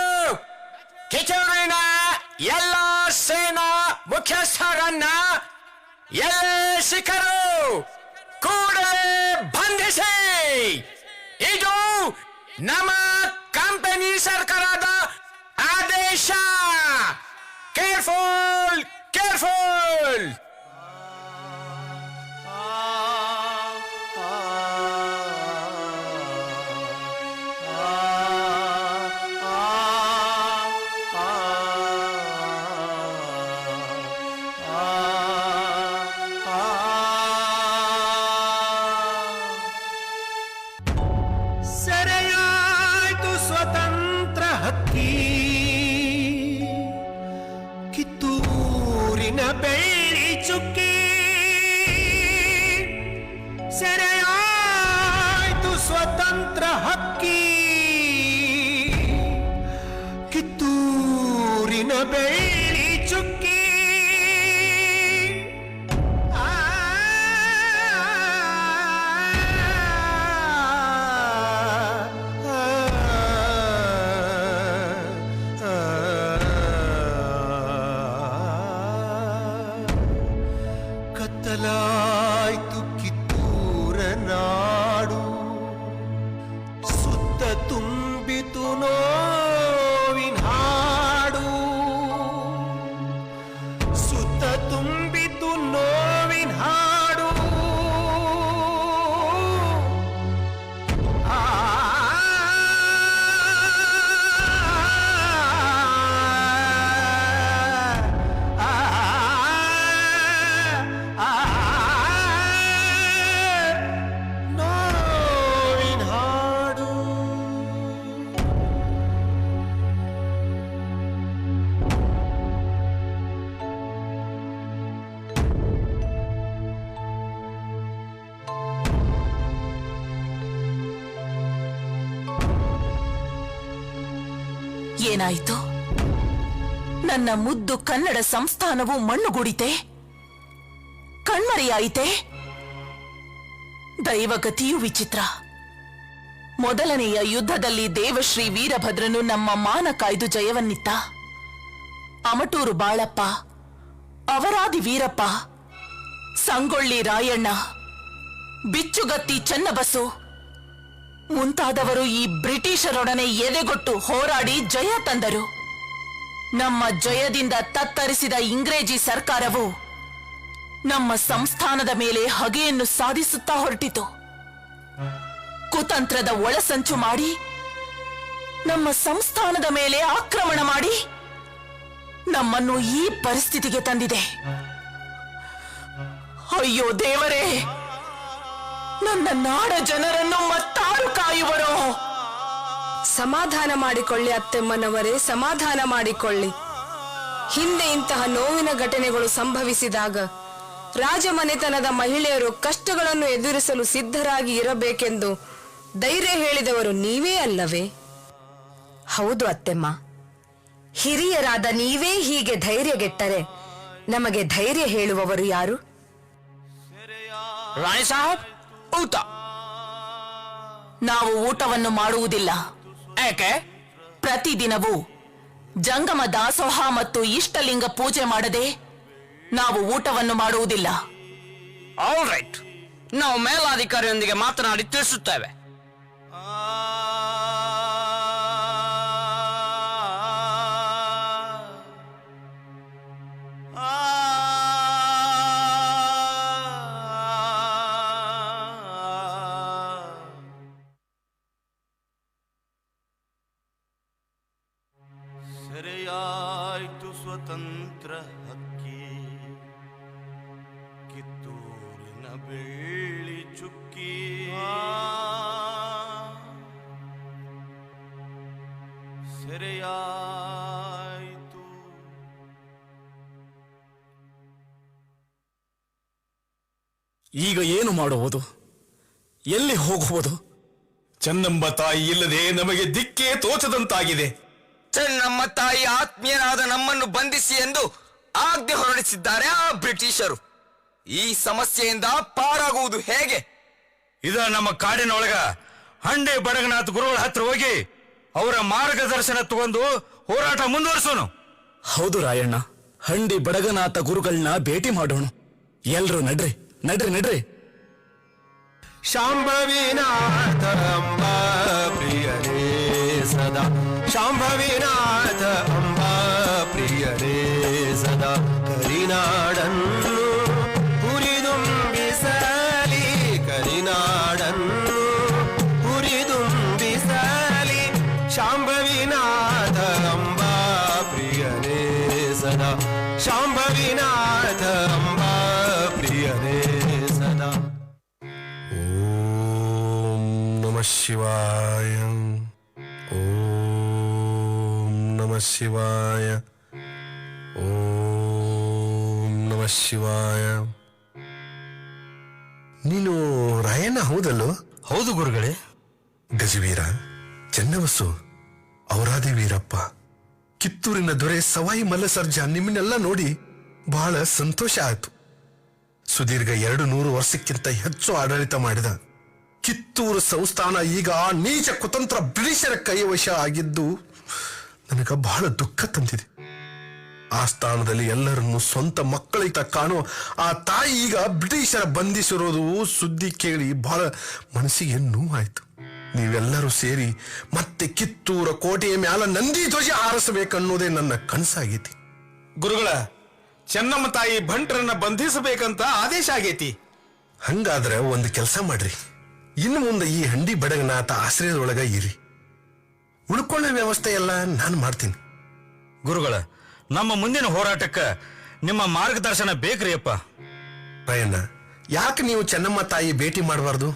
Speaker 1: ಕಿತ್ತೂರಿನ ಎಲ್ಲ ಸೇನಾ ಮುಖ್ಯಸ್ಥರನ್ನ ಎಲ್ಲ ಸಿಕ್ಕರು ಕೂಡಲೇ ಬಂಧಿಸಿ. ಇದು ನಮ್ಮ ಕಂಪನಿ ಸರ್ಕಾರದ ಆದೇಶ. Careful careful.
Speaker 5: ಸೆರೆಯಾಯ್ತು ಸ್ವತಂತ್ರ ಹಕ್ಕಿ, ಕಿತ್ತೂರಿನ ಬೆಳ್ಳಿ ಚುಕ್ಕಿ. ಸೆರೆಯಾಯ್ತು ಸ್ವತಂತ್ರ ಹಕ್ಕಿ, ಕಿತ್ತೂರಿನ ಬೆಳ್ಳಿ ಚುಕ್ಕಿ. ಕತ್ತಲಾಯ್ತು ಕಿತ್ತೂರ ನಾಡು, ಸುತ್ತ ತುಂಬಿತು ನೋವಿನ ಹಾಡು, ಸುತ್ತ ತುಂಬಿತು ನೋವಿನ ಹಾಡು. ಆ ನೋವಿನ ಹಾಡು.
Speaker 7: ಏನಾಯಿತು? ನನ್ನ ಮುದ್ದು ಕನ್ನಡ ಸಂಸ್ಥಾನವು ಮಣ್ಣುಗೂಡಿತೆ, ಕಣ್ಮರೆಯಾಯಿತೆ. ದೈವಗತಿಯು ವಿಚಿತ್ರ. ಮೊದಲನೆಯ ಯುದ್ಧದಲ್ಲಿ ದೇವಶ್ರೀ ವೀರಭದ್ರನು ನಮ್ಮ ಮಾನ ಕಾಯ್ದು ಜಯವನ್ನಿತ್ತ. ಅಮಟೂರು ಬಾಳಪ್ಪ, ಅವರಾದಿ ವೀರಪ್ಪ, ಸಂಗೊಳ್ಳಿ ರಾಯಣ್ಣ, ಬಿಚ್ಚುಗತ್ತಿ ಚೆನ್ನಬಸು ಮುಂತಾದವರು ಈ ಬ್ರಿಟಿಷರೊಡನೆ ಎದೆಗೊಟ್ಟು ಹೋರಾಡಿ ಜಯ ತಂದರು. ನಮ್ಮ ಜಯದಿಂದ ತತ್ತರಿಸಿದ ಇಂಗ್ರೇಜಿ ಸರ್ಕಾರವು ನಮ್ಮ ಸಂಸ್ಥಾನದ ಮೇಲೆ ಹಗೆಯನ್ನು ಸಾಧಿಸುತ್ತಾ ಹೊರಟಿತು. ಕುತಂತ್ರದ ಒಳಸಂಚು ಮಾಡಿ ನಮ್ಮ ಸಂಸ್ಥಾನದ ಮೇಲೆ ಆಕ್ರಮಣ ಮಾಡಿ ನಮ್ಮನ್ನು ಈ ಪರಿಸ್ಥಿತಿಗೆ ತಂದಿದೆ. ಅಯ್ಯೋ ದೇವರೇ, ನನ್ನ ನಾಡ ಜನರನ್ನು ಮತ್ತಾರು ಕಾಯುವರೋ?
Speaker 12: ಸಮಾಧಾನ ಮಾಡಿಕೊಳ್ಳಿ ಅತ್ತೆಮ್ಮನವರೇ, ಸಮಾಧಾನ ಮಾಡಿಕೊಳ್ಳಿ. ಹಿಂದೆ ಇಂತಹ ನೋವಿನ ಘಟನೆಗಳು ಸಂಭವಿಸಿದಾಗ ರಾಜಮನೆತನದ ಮಹಿಳೆಯರು ಕಷ್ಟಗಳನ್ನು ಎದುರಿಸಲು ಸಿದ್ಧರಾಗಿ ಇರಬೇಕೆಂದು ಧೈರ್ಯ ಹೇಳಿದವರು ನೀವೇ ಅಲ್ಲವೇ?
Speaker 13: ಹೌದು ಅತ್ತೆಮ್ಮ, ಹಿರಿಯರಾದ ನೀವೇ ಹೀಗೆ ಧೈರ್ಯಗೆಟ್ಟರೆ ನಮಗೆ ಧೈರ್ಯ ಹೇಳುವವರು ಯಾರು?
Speaker 1: ರಾಣಿ ಸಾಹಬ್, ಊಟ.
Speaker 7: ನಾವು ಊಟವನ್ನು ಮಾಡುವುದಿಲ್ಲ.
Speaker 1: ಏಕೆ?
Speaker 7: ಪ್ರತಿದಿನವೂ ಜಂಗಮ ದಾಸೋಹ ಮತ್ತು ಇಷ್ಟಲಿಂಗ ಪೂಜೆ ಮಾಡದೆ ನಾವು ಊಟವನ್ನು ಮಾಡುವುದಿಲ್ಲ.
Speaker 6: ಆಲ್ ರೈಟ್, ನಾವು ಮೇಲಾಧಿಕಾರಿಯೊಂದಿಗೆ ಮಾತನಾಡಿ ತಿಳಿಸುತ್ತೇವೆ.
Speaker 3: ಸೆರೆಯಾಯ್ತು ಸ್ವತಂತ್ರ ಹಕ್ಕಿ, ಕಿತ್ತೂರಿನ ಬೆಳ್ಳಿ ಚುಕ್ಕಿ. ಸೆರೆಯಾಯ್ತು
Speaker 6: ಈಗ ಏನು ಮಾಡುವುದು? ಎಲ್ಲಿ ಹೋಗುವುದು?
Speaker 5: ಚೆನ್ನಮ್ಮ ತಾಯಿ ಇಲ್ಲದೆ ನಮಗೆ ದಿಕ್ಕೇ ತೋಚದಂತಾಗಿದೆ.
Speaker 1: ಚೆನ್ನಮ್ಮ ತಾಯಿ ಆತ್ಮೀಯರಾದ ನಮ್ಮನ್ನು ಬಂಧಿಸಿ ಎಂದು ಆಜ್ಞೆ ಹೊರಡಿಸಿದ್ದಾರೆ ಆ ಬ್ರಿಟಿಷರು. ಈ ಸಮಸ್ಯೆಯಿಂದ ಪಾರಾಗುವುದು ಹೇಗೆ?
Speaker 2: ಇದ ನಮ್ಮ ಕಾಡಿನೊಳಗ ಹಂಡೆ ಬಡಗನಾಥ್ ಗುರುಗಳ ಹತ್ರ ಹೋಗಿ ಅವರ ಮಾರ್ಗದರ್ಶನ ತಗೊಂಡು ಹೋರಾಟ ಮುಂದುವರಿಸೋನು.
Speaker 6: ಹೌದು ರಾಯಣ್ಣ, ಹಂಡಿ ಬಡಗನಾಥ ಗುರುಗಳನ್ನ ಭೇಟಿ ಮಾಡೋಣ. ಎಲ್ರು ನಡ್ರಿ ನಡ್ರಿ ನಡ್ರಿ.
Speaker 5: ಶಾಂಭವಿನಾಥ ಅಂಬಾ ಪ್ರಿಯರೇ ಸದಾ, ಶಾಂಭವಿನಾಥ ಅಂಬಾ ಪ್ರಿಯರೇ ಸದಾ, ಕರಿನಾಡನ್ನು ಹುರಿದುಂಬಿಸಲಿ, ಕರಿನಾಡನ್ನು ಹುರಿದುಂಬಿಸಲಿ, ಶಾಂಭವಿನಾಥ ಅಂಬಾ ಪ್ರಿಯರೇ ಸದಾ, ಶಾಂಭವಿನಾಥ ಅಂಬಾ ಪ್ರಿಯರೇ ಸದಾ. ಓಂ ನಮಃ ಶಿವಾಯ, ಓಂ ನಮಃ ಶಿವಾಯ, ಓಂ ನಮಃ ಶಿವಾಯ. ನೀನು ರಾಯಣ್ಣ ಹೌದಲ್ಲೋ?
Speaker 2: ಹೌದು ಗುರುಗಳೇ.
Speaker 5: ಗಜವೀರ, ಚೆನ್ನಬಸು, ಔರಾದಿ ವೀರಪ್ಪ, ಕಿತ್ತೂರಿನ ದೊರೆ ಸವಾಯಿ ಮಲ್ಲಸರ್ಜ ನಿಮ್ಮನ್ನೆಲ್ಲ ನೋಡಿ ಬಹಳ ಸಂತೋಷ ಆಯಿತು. ಸುದೀರ್ಘ 200 ವರ್ಷಕ್ಕಿಂತ ಹೆಚ್ಚು ಆಡಳಿತ ಮಾಡಿದ ಕಿತ್ತೂರು ಸಂಸ್ಥಾನ ಈಗ ನೀಚ ಕುತಂತ್ರ ಬ್ರಿಟಿಷರ ಕೈವಶ ಆಗಿದ್ದು ನನಗ ಬಹಳ ದುಃಖ ತಂದಿದೆ. ಆ ಸ್ಥಾನದಲ್ಲಿ ಎಲ್ಲರನ್ನು ಸ್ವಂತ ಮಕ್ಕಳಿಗೆ ಕಾಣೋ ಆ ತಾಯಿ ಈಗ ಬ್ರಿಟಿಷರ ಬಂಧಿಸಿರೋದು ಸುದ್ದಿ ಕೇಳಿ ಬಹಳ ಮನಸ್ಸಿಗೆ ನೋವಾಯ್ತು. ನೀವೆಲ್ಲರೂ ಸೇರಿ ಮತ್ತೆ ಕಿತ್ತೂರ ಕೋಟೆಯ ಮ್ಯಾಲ ನಂದಿ ಧ್ವಜ ಹಾರಿಸಬೇಕನ್ನೋದೇ ನನ್ನ ಕನಸಾಗೈತಿ.
Speaker 3: ಗುರುಗಳ, ಚೆನ್ನಮ್ಮ ತಾಯಿ ಬಂಟರನ್ನ ಬಂಧಿಸಬೇಕಂತ ಆದೇಶ ಆಗೈತಿ.
Speaker 5: ಹಂಗಾದ್ರೆ ಒಂದು ಕೆಲಸ ಮಾಡ್ರಿ, ಇನ್ನು ಮುಂದೆ ಈ ಹಂಡಿ ಬಡಗನಾಥ ಆಶ್ರಯದೊಳಗ ಇರಿ. ಉಳ್ಕೊಳ್ಳೋ ವ್ಯವಸ್ಥೆ ಎಲ್ಲ ನಾನು ಮಾಡ್ತೀನಿ.
Speaker 2: ಗುರುಗಳ, ನಮ್ಮ ಮುಂದಿನ ಹೋರಾಟಕ್ಕ ನಿಮ್ಮ ಮಾರ್ಗದರ್ಶನ ಬೇಕ್ರಿ ಅಪ್ಪ.
Speaker 5: ರಾಯಣ್ಣ, ಯಾಕೆ ನೀವು ಚೆನ್ನಮ್ಮ ತಾಯಿ ಭೇಟಿ ಮಾಡಬಾರ್ದು?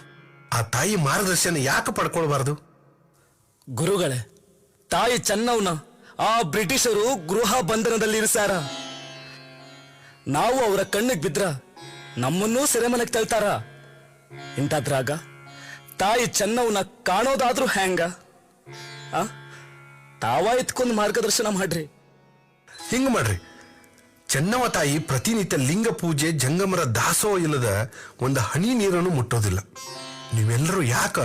Speaker 5: ಆ ತಾಯಿ ಮಾರ್ಗದರ್ಶನ ಯಾಕೆ ಪಡ್ಕೊಳ್ಬಾರ್ದು?
Speaker 6: ಗುರುಗಳೇ, ತಾಯಿ ಚೆನ್ನವ್ನ ಆ ಬ್ರಿಟಿಷರು ಗೃಹ ಬಂಧನದಲ್ಲಿ ಇರಿಸಾರ. ನಾವು ಅವರ ಕಣ್ಣಿಗೆ ಬಿದ್ರ ನಮ್ಮನ್ನೂ ಸೆರೆಮನೆಗೆ ತಳ್ತಾರ. ಇಂಥದ್ರಾಗ ತಾಯಿ ಚೆನ್ನವ್ನ ಕಾಣೋದಾದ್ರೂ ಹ್ಯಾಂಗ? ತಾವ ಎತ್ಕೊಂಡ್ ಮಾರ್ಗದರ್ಶನ ಮಾಡ್ರಿ.
Speaker 5: ಹಿಂಗ ಮಾಡ್ರಿ, ಚೆನ್ನಮ್ಮ ತಾಯಿ ಪ್ರತಿನಿತ್ಯ ಲಿಂಗ ಪೂಜೆ, ಜಂಗಮರ ದಾಸೋಹ ಇಲ್ಲದ ಒಂದು ಹನಿ ನೀರನ್ನು ಮುಟ್ಟೋದಿಲ್ಲ. ನೀವೆಲ್ಲರೂ ಯಾಕ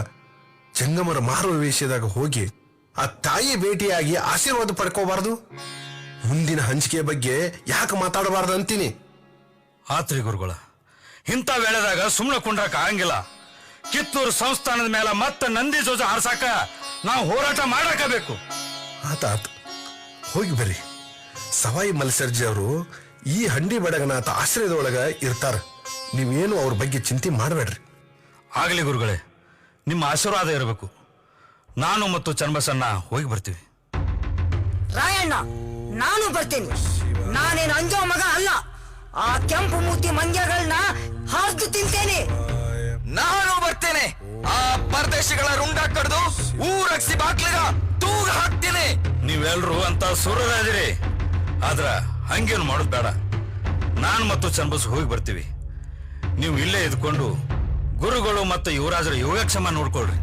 Speaker 5: ಜಂಗಮರ ಮಾರುವೇಷದಾಗ ಹೋಗಿ ಆ ತಾಯಿ ಭೇಟಿಯಾಗಿ ಆಶೀರ್ವಾದ ಪಡ್ಕೋಬಾರ್ದು? ಮುಂದಿನ ಹಂಚಿಕೆ ಬಗ್ಗೆ ಯಾಕೆ ಮಾತಾಡಬಾರ್ದು ಅಂತೀನಿ.
Speaker 2: ಆತ್ರಿ ಗುರುಗಳ, ಇಂಥ ವೇಳೆದಾಗ ಸುಮ್ಮನೆ ಕುಂಡ್ರಕ ಆಗಂಗಿಲ್ಲ. ಕಿತ್ತೂರು ಸಂಸ್ಥಾನದ ಮೇಲೆ ಮತ್ತೆ ನಂದಿ ಧ್ವಜ ಹಾರ್ಸಾಕ ನಾವು ಹೋರಾಟ ಮಾಡಾಕಬೇಕು.
Speaker 5: ಆತ ಹೋಗಿ ಬರ್ರಿ. ಸವಾಯಿ ಮಲ್ಸರ್ಜಿ ಅವರು ಈ ಹಂಡಿ ಬಡಗನಾಥ ಆಶ್ರಯದೊಳಗ ಇರ್ತಾರ. ನೀವೇನು ಅವ್ರ ಬಗ್ಗೆ ಚಿಂತೆ ಮಾಡಬೇಡ್ರಿ.
Speaker 2: ಆಗಲಿ ಗುರುಗಳೇ, ನಿಮ್ಮ ಆಶೀರ್ವಾದ ಇರಬೇಕು. ನಾನು ಮತ್ತು ಚನ್ನಬಸಣ್ಣ ಹೋಗಿ ಬರ್ತೀವಿ.
Speaker 13: ರಾಯಣ್ಣ, ನಾನು ಬರ್ತೇನೆ. ನಾನೇನು ಅಂಜೋ ಮಗ ಅಲ್ಲ. ಆ ಕೆಂಪು ಮೂತಿ ಮಂಗ್ಯಗಳನ್ನ ಹಾರ್ದು ತಿಂತೇನೆ.
Speaker 1: ನಾನು ಬರ್ತೇನೆ. ಆ ಪರದೇಶಿಗಳ ರುಂಡ ಕಡ್ದು ಊರಕ್ಷಿ ಬಾಕ್ಲಿಗ ತೂಗ ಹಾಕ್ತೀನಿ.
Speaker 2: ನೀವೆಲ್ರೂ ಅಂತ ಸೂರರಾದಿರಿ, ಆದ್ರ ಹಂಗೇನು ಮಾಡೋದು ಬೇಡ. ನಾನು ಮತ್ತು ಚನ್ನಬಸ್ ಹೋಗಿ ಬರ್ತೀವಿ. ನೀವು ಇಲ್ಲೇ ಇದ್ಕೊಂಡು ಗುರುಗಳು ಮತ್ತು ಯುವರಾಜರ ಯೋಗಕ್ಷೇಮ ನೋಡ್ಕೊಳ್ರಿ.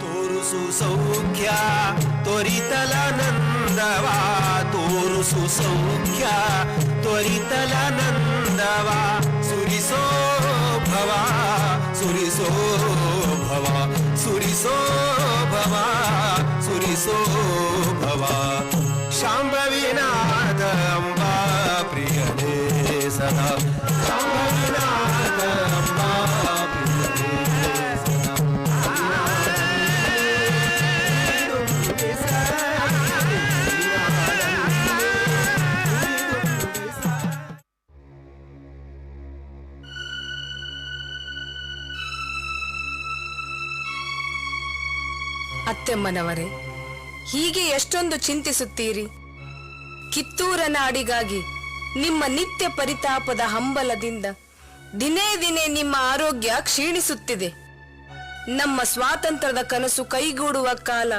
Speaker 5: ತೋರುಸು ಸೌಖ್ಯ ತ್ವರಿತಲಾನಂದವಾ, ತೋರುಸು ಸೌಖ್ಯ ತ್ವರಿತಲಾನಂದವಾ, ಸುರಿಸೋ ಭವ ಸುರಿಸೋ ಭವ ಸುರಿಸೋ ಭವ ಸುರಿಸೋ ಭವ. ಶಾಂಭವಿನಾಥ ಅಂಬಾ ಪ್ರಿಯನೇ ಸದಾ, ಶಾಂಭವಿನಾಥ ಅಂಬಾ ಪ್ರಿಯನೇ ಸದಾ.
Speaker 12: ಅತ್ತೆಮ್ಮನವರೇ, ಹೀಗೆ ಎಷ್ಟೊಂದು ಚಿಂತಿಸುತ್ತೀರಿ? ಕಿತ್ತೂರ ನಾಡಿಗಾಗಿ ನಿಮ್ಮ ನಿತ್ಯ ಪರಿತಾಪದ ಹಂಬಲದಿಂದ ದಿನೇ ದಿನೇ ನಿಮ್ಮ ಆರೋಗ್ಯ ಕ್ಷೀಣಿಸುತ್ತಿದೆ. ನಮ್ಮ ಸ್ವಾತಂತ್ರ್ಯದ ಕನಸು ಕೈಗೂಡುವ ಕಾಲ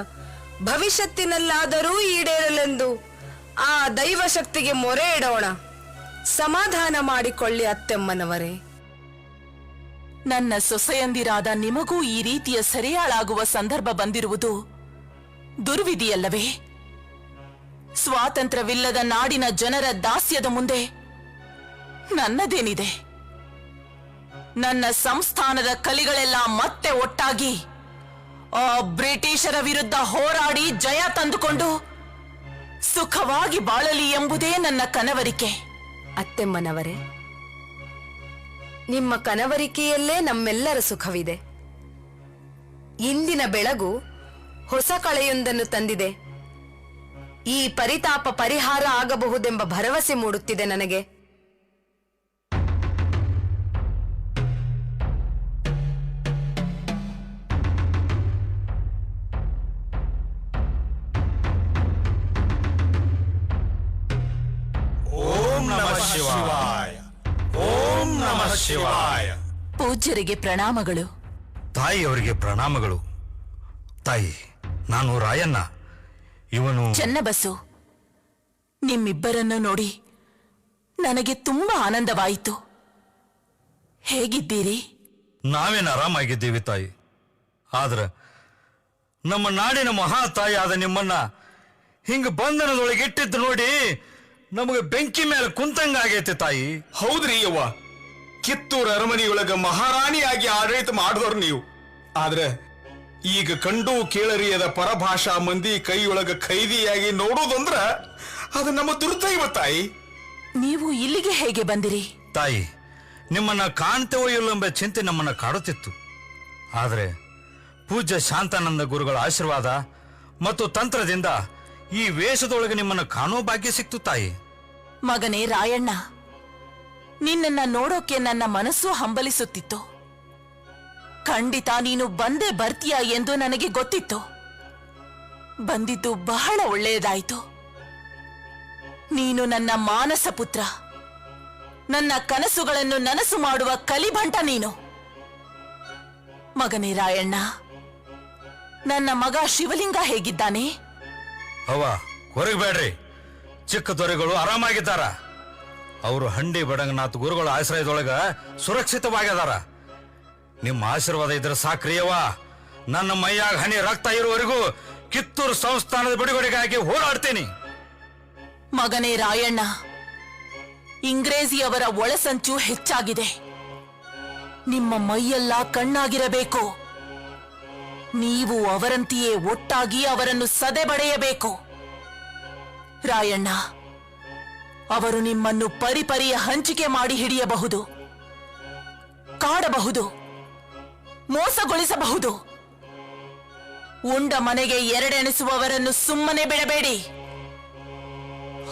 Speaker 12: ಭವಿಷ್ಯತ್ತಿನಲ್ಲಾದರೂ ಈಡೇರಲೆಂದು ಆ ದೈವ ಶಕ್ತಿಗೆ ಮೊರೆ ಇಡೋಣ. ಸಮಾಧಾನ ಮಾಡಿಕೊಳ್ಳಿ ಅತ್ತೆಮ್ಮನವರೇ.
Speaker 7: ನನ್ನ ಸೊಸೆಯಂದಿರಾದ ನಿಮಗೂ ಈ ರೀತಿಯ ಸೆರೆಯಾಳಾಗುವ ಸಂದರ್ಭ ಬಂದಿರುವುದು ದುರ್ವಿಧಿಯಲ್ಲವೇ? ಸ್ವಾತಂತ್ರ್ಯವಿಲ್ಲದ ನಾಡಿನ ಜನರ ದಾಸ್ಯದ ಮುಂದೆ ನನ್ನದೇನಿದೆ? ನನ್ನ ಸಂಸ್ಥಾನದ ಕಲಿಗಳೆಲ್ಲ ಮತ್ತೆ ಒಟ್ಟಾಗಿ ಆ ಬ್ರಿಟಿಷರ ವಿರುದ್ಧ ಹೋರಾಡಿ ಜಯ ತಂದುಕೊಂಡು ಸುಖವಾಗಿ ಬಾಳಲಿ ಎಂಬುದೇ ನನ್ನ ಕನವರಿಕೆ.
Speaker 12: ಅತ್ತೆಮ್ಮನವರೇ, ನಿಮ್ಮ ಕನವರಿಕೆಯಲ್ಲೇ ನಮ್ಮೆಲ್ಲರ ಸುಖವಿದೆ. ಇಂದಿನ ಬೆಳಗು ಹೊಸ ಕಳೆಯೊಂದನ್ನು ತಂದಿದೆ. ಈ ಪರಿತಾಪ ಪರಿಹಾರ ಆಗಬಹುದೆಂಬ ಭರವಸೆ ಮೂಡುತ್ತಿದೆ ನನಗೆ.
Speaker 2: ಓಂ ನಮಃ ಶಿವಾಯ. ಓಂ ನಮಃ ಶಿವಾಯ.
Speaker 7: ಪೂಜ್ಯರಿಗೆ ಪ್ರಣಾಮಗಳು.
Speaker 3: ತಾಯಿಯವರಿಗೆ ಪ್ರಣಾಮಗಳು. ತಾಯಿ, ನಾನು ರಾಯಣ್ಣ. ಇವನು
Speaker 7: ಚೆನ್ನಬಸು. ನಿಮ್ಮಿಬ್ಬರನ್ನು ನೋಡಿ ನನಗೆ ತುಂಬಾ ಆನಂದವಾಯಿತು. ಹೇಗಿದ್ದೀರಿ?
Speaker 3: ನಾವೇನು ಆರಾಮಾಗಿದ್ದೀವಿ ತಾಯಿ. ಆದ್ರೆ ನಮ್ಮ ನಾಡಿನ ಮಹಾ ತಾಯಿ ಆದ ನಿಮ್ಮನ್ನ ಹಿಂಗ ಬಂಧನದೊಳಗೆ ಇಟ್ಟಿದ್ದು ನೋಡಿ ನಮಗೆ ಬೆಂಕಿ ಮೇಲೆ ಕುಂತಂಗಾಗೈತೆ ತಾಯಿ.
Speaker 14: ಹೌದ್ರಿ ಯವ್ವ, ಕಿತ್ತೂರು ಅರಮನೆಯೊಳಗ ಮಹಾರಾಣಿಯಾಗಿ ಆಡಳಿತ ಮಾಡಿದವ್ರು ನೀವು. ಆದ್ರೆ ಈಗ ಕಂಡು ಕೇಳರಿಯದ ಪರಭಾಷಾ ಮಂದಿ ಕೈಯೊಳಗ ಖೈದಿಯಾಗಿ ನೋಡೋದಂದ್ರ ಅದು ನಮ್ಮ ದುರ್ದೈವ ತಾಯಿ.
Speaker 7: ನೀವು ಇಲ್ಲಿಗೆ ಹೇಗೆ ಬಂದಿರಿ?
Speaker 3: ತಾಯಿ, ನಿಮ್ಮನ್ನ ಕಾಣ್ತೇವೋ ಇಲ್ಲವೆಂಬ ಚಿಂತೆ ನಮ್ಮನ್ನ ಕಾಡುತ್ತಿತ್ತು. ಆದರೆ ಪೂಜ್ಯ ಶಾಂತಾನಂದ ಗುರುಗಳ ಆಶೀರ್ವಾದ ಮತ್ತು ತಂತ್ರದಿಂದ ಈ ವೇಷದೊಳಗೆ ನಿಮ್ಮನ್ನ ಕಾಣೋ ಭಾಗ್ಯ ಸಿಕ್ತು ತಾಯಿ.
Speaker 7: ಮಗನೇ ರಾಯಣ್ಣ, ನಿನ್ನನ್ನ ನೋಡೋಕೆ ನನ್ನ ಮನಸ್ಸು ಹಂಬಲಿಸುತ್ತಿತ್ತು. ಖಂಡಿತ ನೀನು ಬಂದೇ ಬರ್ತೀಯ ಎಂದು ನನಗೆ ಗೊತ್ತಿತ್ತು. ಬಂದಿದ್ದು ಬಹಳ ಒಳ್ಳೆಯದಾಯಿತು. ನೀನು ನನ್ನ ಮಾನಸ ಪುತ್ರ, ನನ್ನ ಕನಸುಗಳನ್ನು ನನಸು ಮಾಡುವ ಕಲಿಭಂಟ ನೀನು. ಮಗನೇ ರಾಯಣ್ಣ, ನನ್ನ ಮಗ ಶಿವಲಿಂಗ ಹೇಗಿದ್ದಾನೆ?
Speaker 3: ಅವ್ವ, ಹೊರಗೆ ಬೇಡ್ರಿ. ಚಿಕ್ಕ ದೊರೆಗಳು ಆರಾಮಾಗಿದ್ದಾರ. ಅವರು ಹಂಡಿ ಬಡಂಗನಾಥ್ ಗುರುಗಳ ಆಶ್ರಯದೊಳಗ ಸುರಕ್ಷಿತವಾಗಿದಾರ. ನಿಮ್ಮ ಆಶೀರ್ವಾದ ಇದ್ರೆ ಸಾಕ್ರಿಯವ. ನನ್ನ ಮೈಯಾಗ ಹನಿ ರಕ್ತ ಇರುವವರೆಗೂ ಕಿತ್ತೂರು ಸಂಸ್ಥಾನದ ಬಿಡುಗಡೆಗಾಗಿ ಹೋರಾಡ್ತೀನಿ.
Speaker 7: ಮಗನೇ ರಾಯಣ್ಣ, ಇಂಗ್ರೇಜಿಯವರ ಒಳಸಂಚು ಹೆಚ್ಚಾಗಿದೆ. ನಿಮ್ಮ ಮೈಯೆಲ್ಲ ಕಣ್ಣಾಗಿರಬೇಕು. ನೀವು ಅವರಂತೆಯೇ ಒಟ್ಟಾಗಿ ಅವರನ್ನು ಸದೆಬಡೆಯಬೇಕು. ರಾಯಣ್ಣ, ಅವರು ನಿಮ್ಮನ್ನು ಪರಿಪರಿಯ ಹಂಚಿಕೆ ಮಾಡಿ ಹಿಡಿಯಬಹುದು, ಕಾಡಬಹುದು, ಮೋಸಗೊಳಿಸಬಹುದು. ಉಂಡ ಮನೆಗೆ ಎರಡೆಣಿಸುವವರನ್ನು ಸುಮ್ಮನೆ ಬಿಡಬೇಡಿ.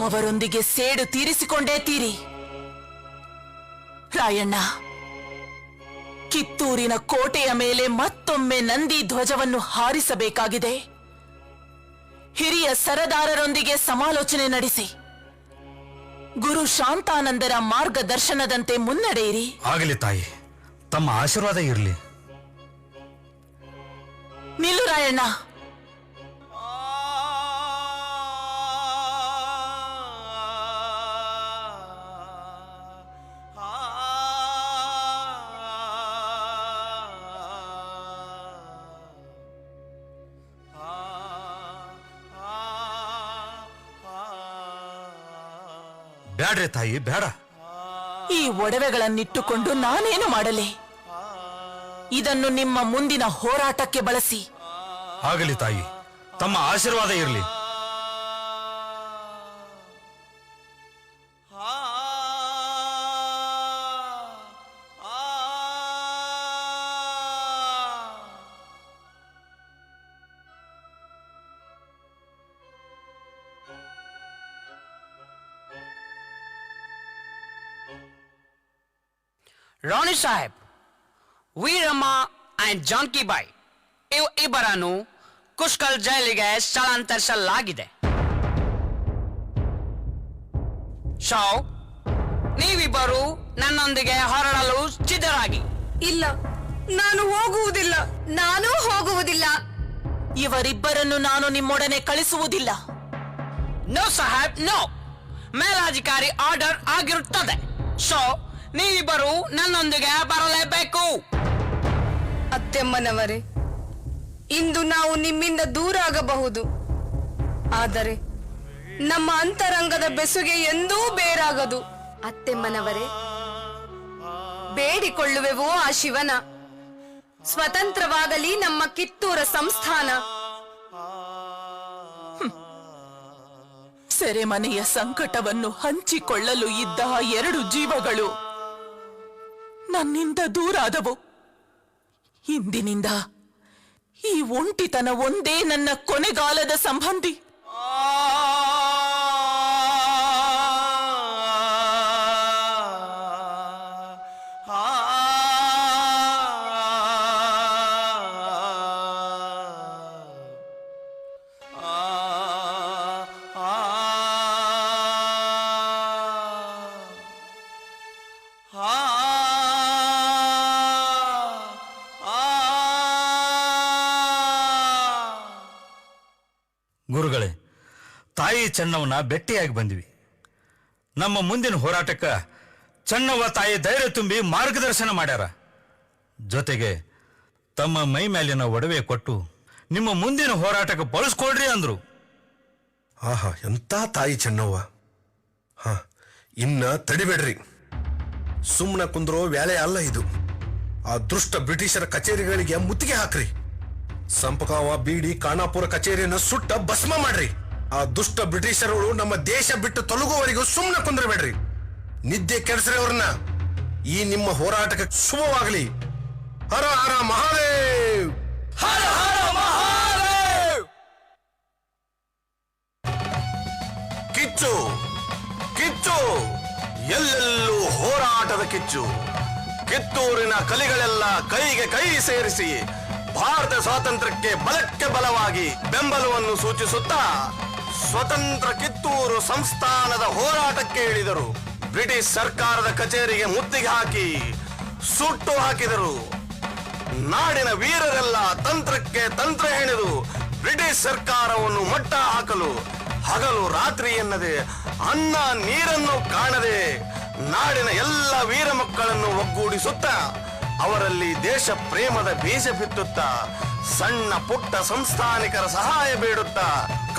Speaker 7: ಅವರೊಂದಿಗೆ ಸೇಡು ತೀರಿಸಿಕೊಂಡೇ ತೀರಿ. ರಾಯಣ್ಣ, ಕಿತ್ತೂರಿನ ಕೋಟೆಯ ಮೇಲೆ ಮತ್ತೊಮ್ಮೆ ನಂದಿ ಧ್ವಜವನ್ನು ಹಾರಿಸಬೇಕಾಗಿದೆ. ಹಿರಿಯ ಸರದಾರರೊಂದಿಗೆ ಸಮಾಲೋಚನೆ ನಡೆಸಿ ಗುರು ಶಾಂತಾನಂದರ ಮಾರ್ಗದರ್ಶನದಂತೆ ಮುನ್ನಡೆಯಿರಿ.
Speaker 3: ಆಗಲಿ ತಾಯಿ, ತಮ್ಮ ಆಶೀರ್ವಾದ ಇರಲಿ.
Speaker 7: ನಿಲ್ಲು ರಾಯಣ್ಣ.
Speaker 3: ಬೇಡ್ರಿ ತಾಯಿ, ಬೇಡ.
Speaker 7: ಈ ಒಡವೆಗಳನ್ನಿಟ್ಟುಕೊಂಡು ನಾನೇನು ಮಾಡಲಿ? ಇದನ್ನು ನಿಮ್ಮ ಮುಂದಿನ ಹೋರಾಟಕ್ಕೆ ಬಳಸಿ.
Speaker 3: ಆಗಲಿ ತಾಯಿ, ತಮ್ಮ ಆಶೀರ್ವಾದ ಇರಲಿ.
Speaker 6: ರಾಣಿ ಸಾಹೇಬ್, ವೀರಮ್ಮ ಅಂಡ್ ಜಾನ್ಕಿ ಬಾಯ್ ಇಬ್ಬರನ್ನು ಕುಷ್ಕಲ್ ಜೈಲಿಗೆ ಸ್ಥಳಾಂತರಿಸಲಾಗಿದೆ. ಶಾವ್, ನೀವಿಬ್ಬರು ನನ್ನೊಂದಿಗೆ ಹೊರಡಲು ಸಿದ್ಧರಾಗಿ.
Speaker 12: ಇಲ್ಲ, ನಾನು ಹೋಗುವುದಿಲ್ಲ.
Speaker 9: ನಾನು ಹೋಗುವುದಿಲ್ಲ.
Speaker 7: ಇವರಿಬ್ಬರನ್ನು ನಾನು ನಿಮ್ಮೊಡನೆ ಕಳಿಸುವುದಿಲ್ಲ.
Speaker 6: ನೋ ಸಾಹೇಬ್, ನೋ. ಮೇಲಾಧಿಕಾರಿ ಆರ್ಡರ್ ಆಗಿರುತ್ತದೆ. ಸೊ ನೀವಿಬ್ಬರು ನನ್ನೊಂದಿಗೆ ಬರಲೇಬೇಕು.
Speaker 12: ಅತ್ತೆಮ್ಮನವರೇ, ಇಂದು ನಾವು ನಿಮ್ಮಿಂದ ದೂರ ಆಗಬಹುದು, ಆದರೆ ನಮ್ಮ ಅಂತರಂಗದ ಬೆಸುಗೆ ಎಂದೂ ಬೇರಾಗದು. ಅತ್ತೆಮ್ಮನವರೇ, ಬೇಡಿಕೊಳ್ಳುವೆವೋ ಆ ಶಿವನ, ಸ್ವತಂತ್ರವಾಗಲಿ ನಮ್ಮ ಕಿತ್ತೂರ ಸಂಸ್ಥಾನ.
Speaker 7: ಸೆರೆಮನೆಯ ಸಂಕಟವನ್ನು ಹಂಚಿಕೊಳ್ಳಲು ಇದ್ದ ಆ 2 ಜೀವಗಳು ನನ್ನಿಂದ ದೂರಾದವು. ಇಂದಿನಿಂದ ಈ ಒಂಟಿತನ ಒಂದೇ ನನ್ನ ಕೊನೆಗಾಲದ ಸಂಬಂಧಿ.
Speaker 3: ಗುರುಗಳೇ, ತಾಯಿ ಚೆನ್ನವ್ವನ ಭೇಟಿಯಾಗಿ ಬಂದ್ವಿ. ನಮ್ಮ ಮುಂದಿನ ಹೋರಾಟಕ್ಕೆ ಚೆನ್ನವ್ವ ತಾಯಿ ಧೈರ್ಯ ತುಂಬಿ ಮಾರ್ಗದರ್ಶನ ಮಾಡ್ಯಾರ. ಜೊತೆಗೆ ತಮ್ಮ ಮೈ ಮೇಲಿನ ಒಡವೆ ಕೊಟ್ಟು ನಿಮ್ಮ ಮುಂದಿನ ಹೋರಾಟಕ್ಕೆ ಬಳಸ್ಕೊಳ್ರಿ ಅಂದ್ರು.
Speaker 5: ಆಹಾ, ಎಂತ ತಾಯಿ ಚೆನ್ನವ್ವ. ಹಾ, ಇನ್ನ ತಡಿಬೇಡ್ರಿ. ಸುಮ್ಮನೆ ಕುಂದ್ರೋ ವ್ಯಾಲೆ ಅಲ್ಲ ಇದು. ಆ ದುಷ್ಟ ಬ್ರಿಟಿಷರ ಕಚೇರಿಗಳಿಗೆ ಮುತ್ತಿಗೆ ಹಾಕ್ರಿ. ಸಂಪಕಾವ, ಬೀಡಿ, ಖಾನಾಪುರ ಕಚೇರಿಯನ್ನು ಸುಟ್ಟ ಭಸ್ಮ ಮಾಡ್ರಿ. ಆ ದುಷ್ಟ ಬ್ರಿಟಿಷರು ನಮ್ಮ ದೇಶ ಬಿಟ್ಟು ತೊಲಗುವವರೆಗೂ ಸುಮ್ಮನೆ ಕುಂದ್ರಬೇಡ್ರಿ. ನಿದ್ದೆ ಕೆಡಿಸ್ರಿ ಅವ್ರನ್ನ. ಈ ನಿಮ್ಮ ಹೋರಾಟಕ್ಕೆ ಶುಭವಾಗಲಿ. ಹರ ಹರ ಮಹಾದೇವ್, ಹರ ಹರ ಮಹಾದೇವ್.
Speaker 11: ಕಿಚ್ಚು ಕಿಚ್ಚು, ಎಲ್ಲೆಲ್ಲೂ ಹೋರಾಟದ ಕಿಚ್ಚು. ಕಿತ್ತೂರಿನ ಕಲಿಗಳೆಲ್ಲ ಕೈಗೆ ಕೈ ಸೇರಿಸಿ ಭಾರತ ಸ್ವಾತಂತ್ರ್ಯಕ್ಕೆ ಬಲಕ್ಕೆ ಬಲವಾಗಿ ಬೆಂಬಲವನ್ನು ಸೂಚಿಸುತ್ತಾ ಸ್ವತಂತ್ರ ಕಿತ್ತೂರು ಸಂಸ್ಥಾನದ ಹೋರಾಟಕ್ಕೆ ಇಳಿದರು. ಬ್ರಿಟಿಷ್ ಸರ್ಕಾರದ ಕಚೇರಿಗೆ ಮುತ್ತಿಗೆ ಹಾಕಿ ಸುಟ್ಟು ಹಾಕಿದರು. ನಾಡಿನ ವೀರರೆಲ್ಲ ತಂತ್ರಕ್ಕೆ ತಂತ್ರ ಹೆಣೆದು ಬ್ರಿಟಿಷ್ ಸರ್ಕಾರವನ್ನು ಮಟ್ಟ ಹಾಕಲು ಹಗಲು ರಾತ್ರಿ ಎನ್ನದೆ, ಅನ್ನ ನೀರನ್ನು ಕಾಣದೆ ನಾಡಿನ ಎಲ್ಲ ವೀರ ಮಕ್ಕಳನ್ನು ಒಗ್ಗೂಡಿಸುತ್ತಾ ಅವರಲ್ಲಿ ದೇಶ ಪ್ರೇಮದ ಬೀಜ ಬಿತ್ತುತ್ತಾ ಸಣ್ಣ ಪುಟ್ಟ ಸಂಸ್ಥಾನಿಕರ ಸಹಾಯ ಬೇಡುತ್ತಾ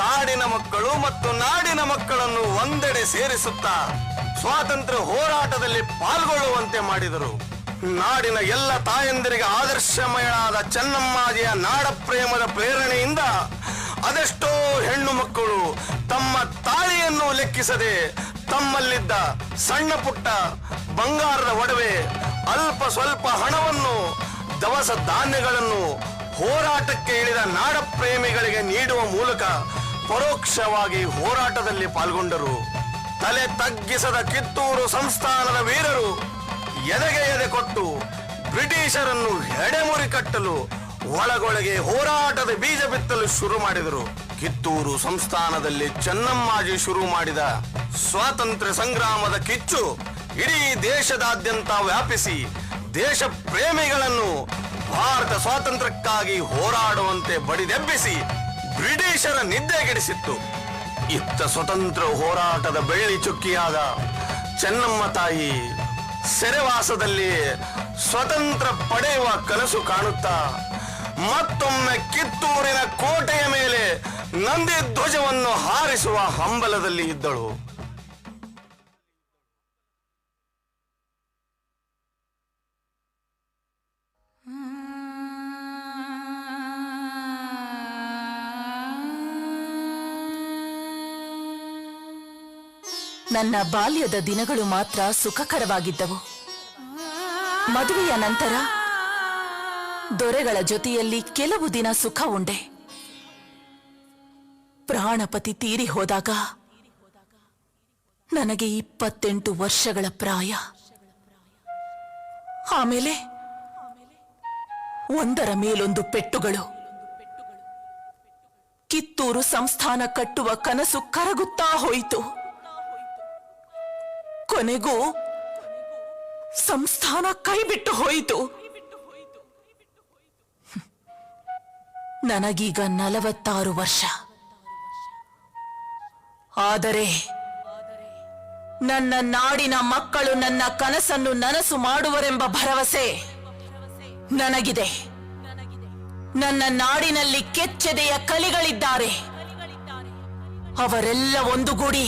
Speaker 11: ಕಾಡಿನ ಮಕ್ಕಳು ಮತ್ತು ನಾಡಿನ ಮಕ್ಕಳನ್ನು ಒಂದೆಡೆ ಸೇರಿಸುತ್ತಾ ಸ್ವಾತಂತ್ರ್ಯ ಹೋರಾಟದಲ್ಲಿ ಪಾಲ್ಗೊಳ್ಳುವಂತೆ ಮಾಡಿದರು. ನಾಡಿನ ಎಲ್ಲ ತಾಯಂದಿರಿಗೆ ಆದರ್ಶಮಯಳಾದ ಚೆನ್ನಮ್ಮಾಜಿಯ ನಾಡ ಪ್ರೇಮದ ಪ್ರೇರಣೆಯಿಂದ ಅದೆಷ್ಟೋ ಹೆಣ್ಣು ಮಕ್ಕಳು ತಮ್ಮ ತಾಳಿಯನ್ನು ಲೆಕ್ಕಿಸದೆ ತಮ್ಮಲ್ಲಿದ್ದ ಸಣ್ಣ ಪುಟ್ಟ ಬಂಗಾರದ ಒಡವೆ, ಅಲ್ಪ ಸ್ವಲ್ಪ ಹಣವನ್ನು, ದವಸ ಧಾನ್ಯಗಳನ್ನು ಹೋರಾಟಕ್ಕೆ ಇಳಿದ ನಾಡ ಪ್ರೇಮಿಗಳಿಗೆ ನೀಡುವ ಮೂಲಕ ಪರೋಕ್ಷವಾಗಿ ಹೋರಾಟದಲ್ಲಿ ಪಾಲ್ಗೊಂಡರು. ತಲೆ ತಗ್ಗಿಸದ ಕಿತ್ತೂರು ಸಂಸ್ಥಾನದ ವೀರರು ಎದೆಗೆ ಎದೆ ಕೊಟ್ಟು ಬ್ರಿಟಿಷರನ್ನು ಎಡೆಮುರಿ ಕಟ್ಟಲು ಒಳಗೊಳಗೆ ಹೋರಾಟದ ಬೀಜ ಬಿತ್ತಲು ಶುರು ಮಾಡಿದರು. ಕಿತ್ತೂರು ಸಂಸ್ಥಾನದಲ್ಲಿ ಚೆನ್ನಮ್ಮಾಜಿ ಶುರು ಮಾಡಿದ ಸ್ವಾತಂತ್ರ್ಯ ಸಂಗ್ರಾಮದ ಕಿಚ್ಚು ಇಡೀ ದೇಶದಾದ್ಯಂತ ವ್ಯಾಪಿಸಿ ದೇಶ ಪ್ರೇಮಿಗಳನ್ನು ಭಾರತ ಸ್ವಾತಂತ್ರ್ಯಕ್ಕಾಗಿ ಹೋರಾಡುವಂತೆ ಬಡಿದೆಬ್ಬಿಸಿ ಬ್ರಿಟಿಷರ ನಿದ್ದೆಗೆಡಿಸಿತ್ತು. ಇತ್ತ ಸ್ವತಂತ್ರ ಹೋರಾಟದ ಬೆಳ್ಳಿ ಚುಕ್ಕಿಯಾದ ಚೆನ್ನಮ್ಮ ತಾಯಿ ಸೆರೆವಾಸದಲ್ಲಿ ಸ್ವತಂತ್ರ ಪಡೆಯುವ ಕನಸು ಕಾಣುತ್ತಾ ಮತ್ತೊಮ್ಮೆ ಕಿತ್ತೂರಿನ ಕೋಟೆಯ ಮೇಲೆ ನಂದಿ ಧ್ವಜವನ್ನು ಹಾರಿಸುವ ಹಂಬಲದಲ್ಲಿ ಇದ್ದಳು.
Speaker 7: ನನ್ನ ಬಾಲ್ಯದ ದಿನಗಳು ಮಾತ್ರ ಸುಖಕರವಾಗಿದ್ದವು. ಮದುವೆಯ ನಂತರ ದೊರೆಗಳ ಜೊತೆಯಲ್ಲಿ ಕೆಲವು ದಿನ ಸುಖ ಉಂಡೆ. ಪ್ರಾಣಪತಿ ತೀರಿ ಹೋದಾಗ ನನಗೆ 28 ವರ್ಷಗಳ ಪ್ರಾಯ. ಆಮೇಲೆ ಒಂದರ ಮೇಲೊಂದು ಪೆಟ್ಟುಗಳು. ಕಿತ್ತೂರು ಸಂಸ್ಥಾನ ಕಟ್ಟುವ ಕನಸು ಕರಗುತ್ತಾ ಹೋಯಿತು. ಕೊನೆಗೂ ಸಂಸ್ಥಾನ ಕೈಬಿಟ್ಟು ಹೋಯಿತು. ನನಗೀಗ 46 ವರ್ಷ. ಆದರೆ ನನ್ನ ನಾಡಿನ ಮಕ್ಕಳು ನನ್ನ ಕನಸನ್ನು ನನಸು ಮಾಡುವರೆಂಬ ಭರವಸೆ ನನಗಿದೆ. ನನ್ನ ನಾಡಿನಲ್ಲಿ ಕೆಚ್ಚೆದೆಯ ಕಲಿಗಳಿದ್ದಾರೆ. ಅವರೆಲ್ಲ ಒಂದುಗೂಡಿ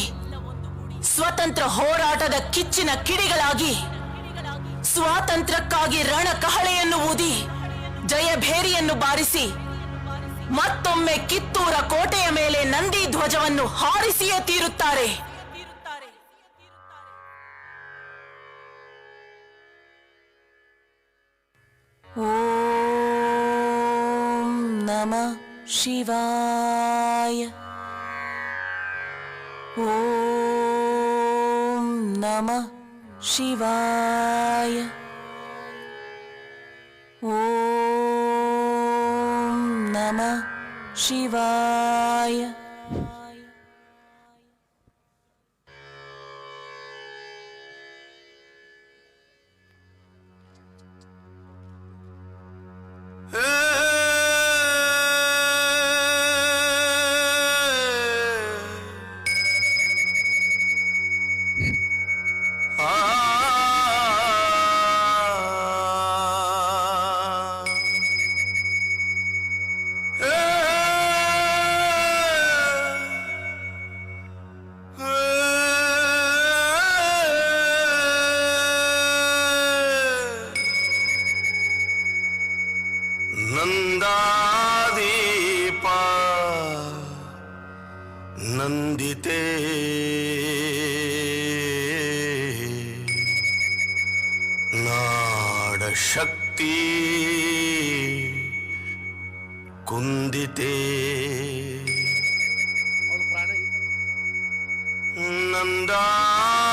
Speaker 7: ಸ್ವತಂತ್ರ ಹೋರಾಟದ ಕಿಚ್ಚಿನ ಕಿಡಿಗಳಾಗಿ ಸ್ವಾತಂತ್ರ್ಯಕ್ಕಾಗಿ ರಣ ಕಹಳೆಯನ್ನು ಊದಿ ಜಯಭೇರಿಯನ್ನು ಬಾರಿಸಿ ಮತ್ತೊಮ್ಮೆ ಕಿತ್ತೂರ ಕೋಟೆಯ ಮೇಲೆ ನಂದಿ ಧ್ವಜವನ್ನು ಹಾರಿಸಿಯೇ ತೀರುತ್ತಾರೆ. ಓಂ ನಮಃ ಶಿವಾಯ. ಓಂ ನಮಃ ಶಿವಾಯ. ಓಂ ನಮಃ ಶಿವಾಯ.
Speaker 11: ನಂದಾದೀಪ ನಂದಿತೆ ನಾಡ ಶಕ್ತಿ ಕುಂದಿತೆ.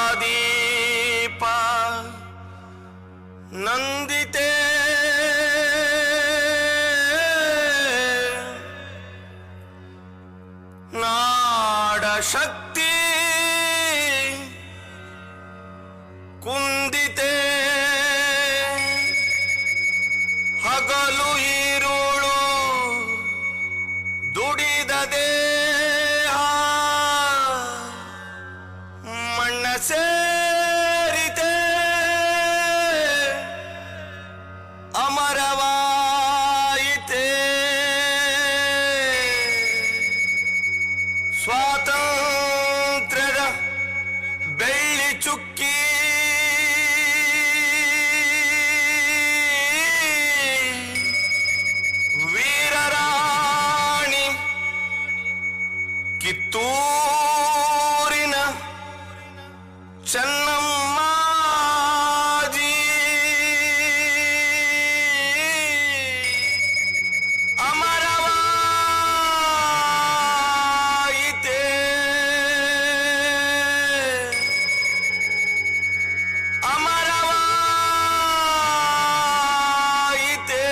Speaker 11: ನಂದಾದೀಪ ನಂದಿತೆ ನಾಡ ಶಕ್ತಿ ಕುಂದಿತೆ. ಹಗಲು ಈರುಳು ದುಡಿದ ದೇಹ ಮಣ್ಣ ಸೇರಿತೆ ಅಮರವಾಯಿತೆ. ಸ್ವಾತಂತ್ರ್ಯದ ಬೆಳ್ಳಿ ಚುಕ್ಕಿ ವೀರರಾಣಿ ಕಿತ್ತೂರಿನ ಚೆನ್ನಮ್ಮಾಜಿ ಅಮರವಾಯಿತೆ. ಅಮರವಾಯಿತೆ.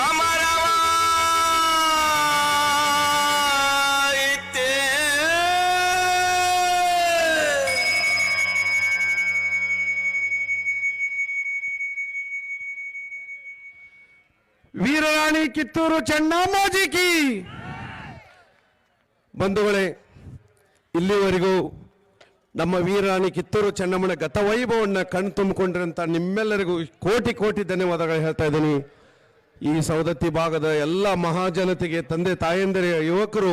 Speaker 11: ಅಮರವಾಯಿತೆ.
Speaker 5: ವೀರರಾಣಿ ಕಿತ್ತೂರು ಚೆನ್ನಮ್ಮಾಜಿ ಕಿ. ಬಂಧುಗಳೇ, ಇಲ್ಲಿವರೆಗೂ ನಮ್ಮ ವೀರರಾಣಿ ಕಿತ್ತೂರು ಚೆನ್ನಮ್ಮನ ಗತವೈಭವವನ್ನು ಕಣ್ಣು ತುಂಬಿಕೊಂಡಿರಂತ ನಿಮ್ಮೆಲ್ಲರಿಗೂ ಕೋಟಿ ಕೋಟಿ ಧನ್ಯವಾದಗಳು ಹೇಳ್ತಾ ಇದ್ದೀನಿ. ಈ ಸವದತ್ತಿ ಭಾಗದ ಎಲ್ಲ ಮಹಾಜನತೆಗೆ, ತಂದೆ ತಾಯಂದಿರ, ಯುವಕರು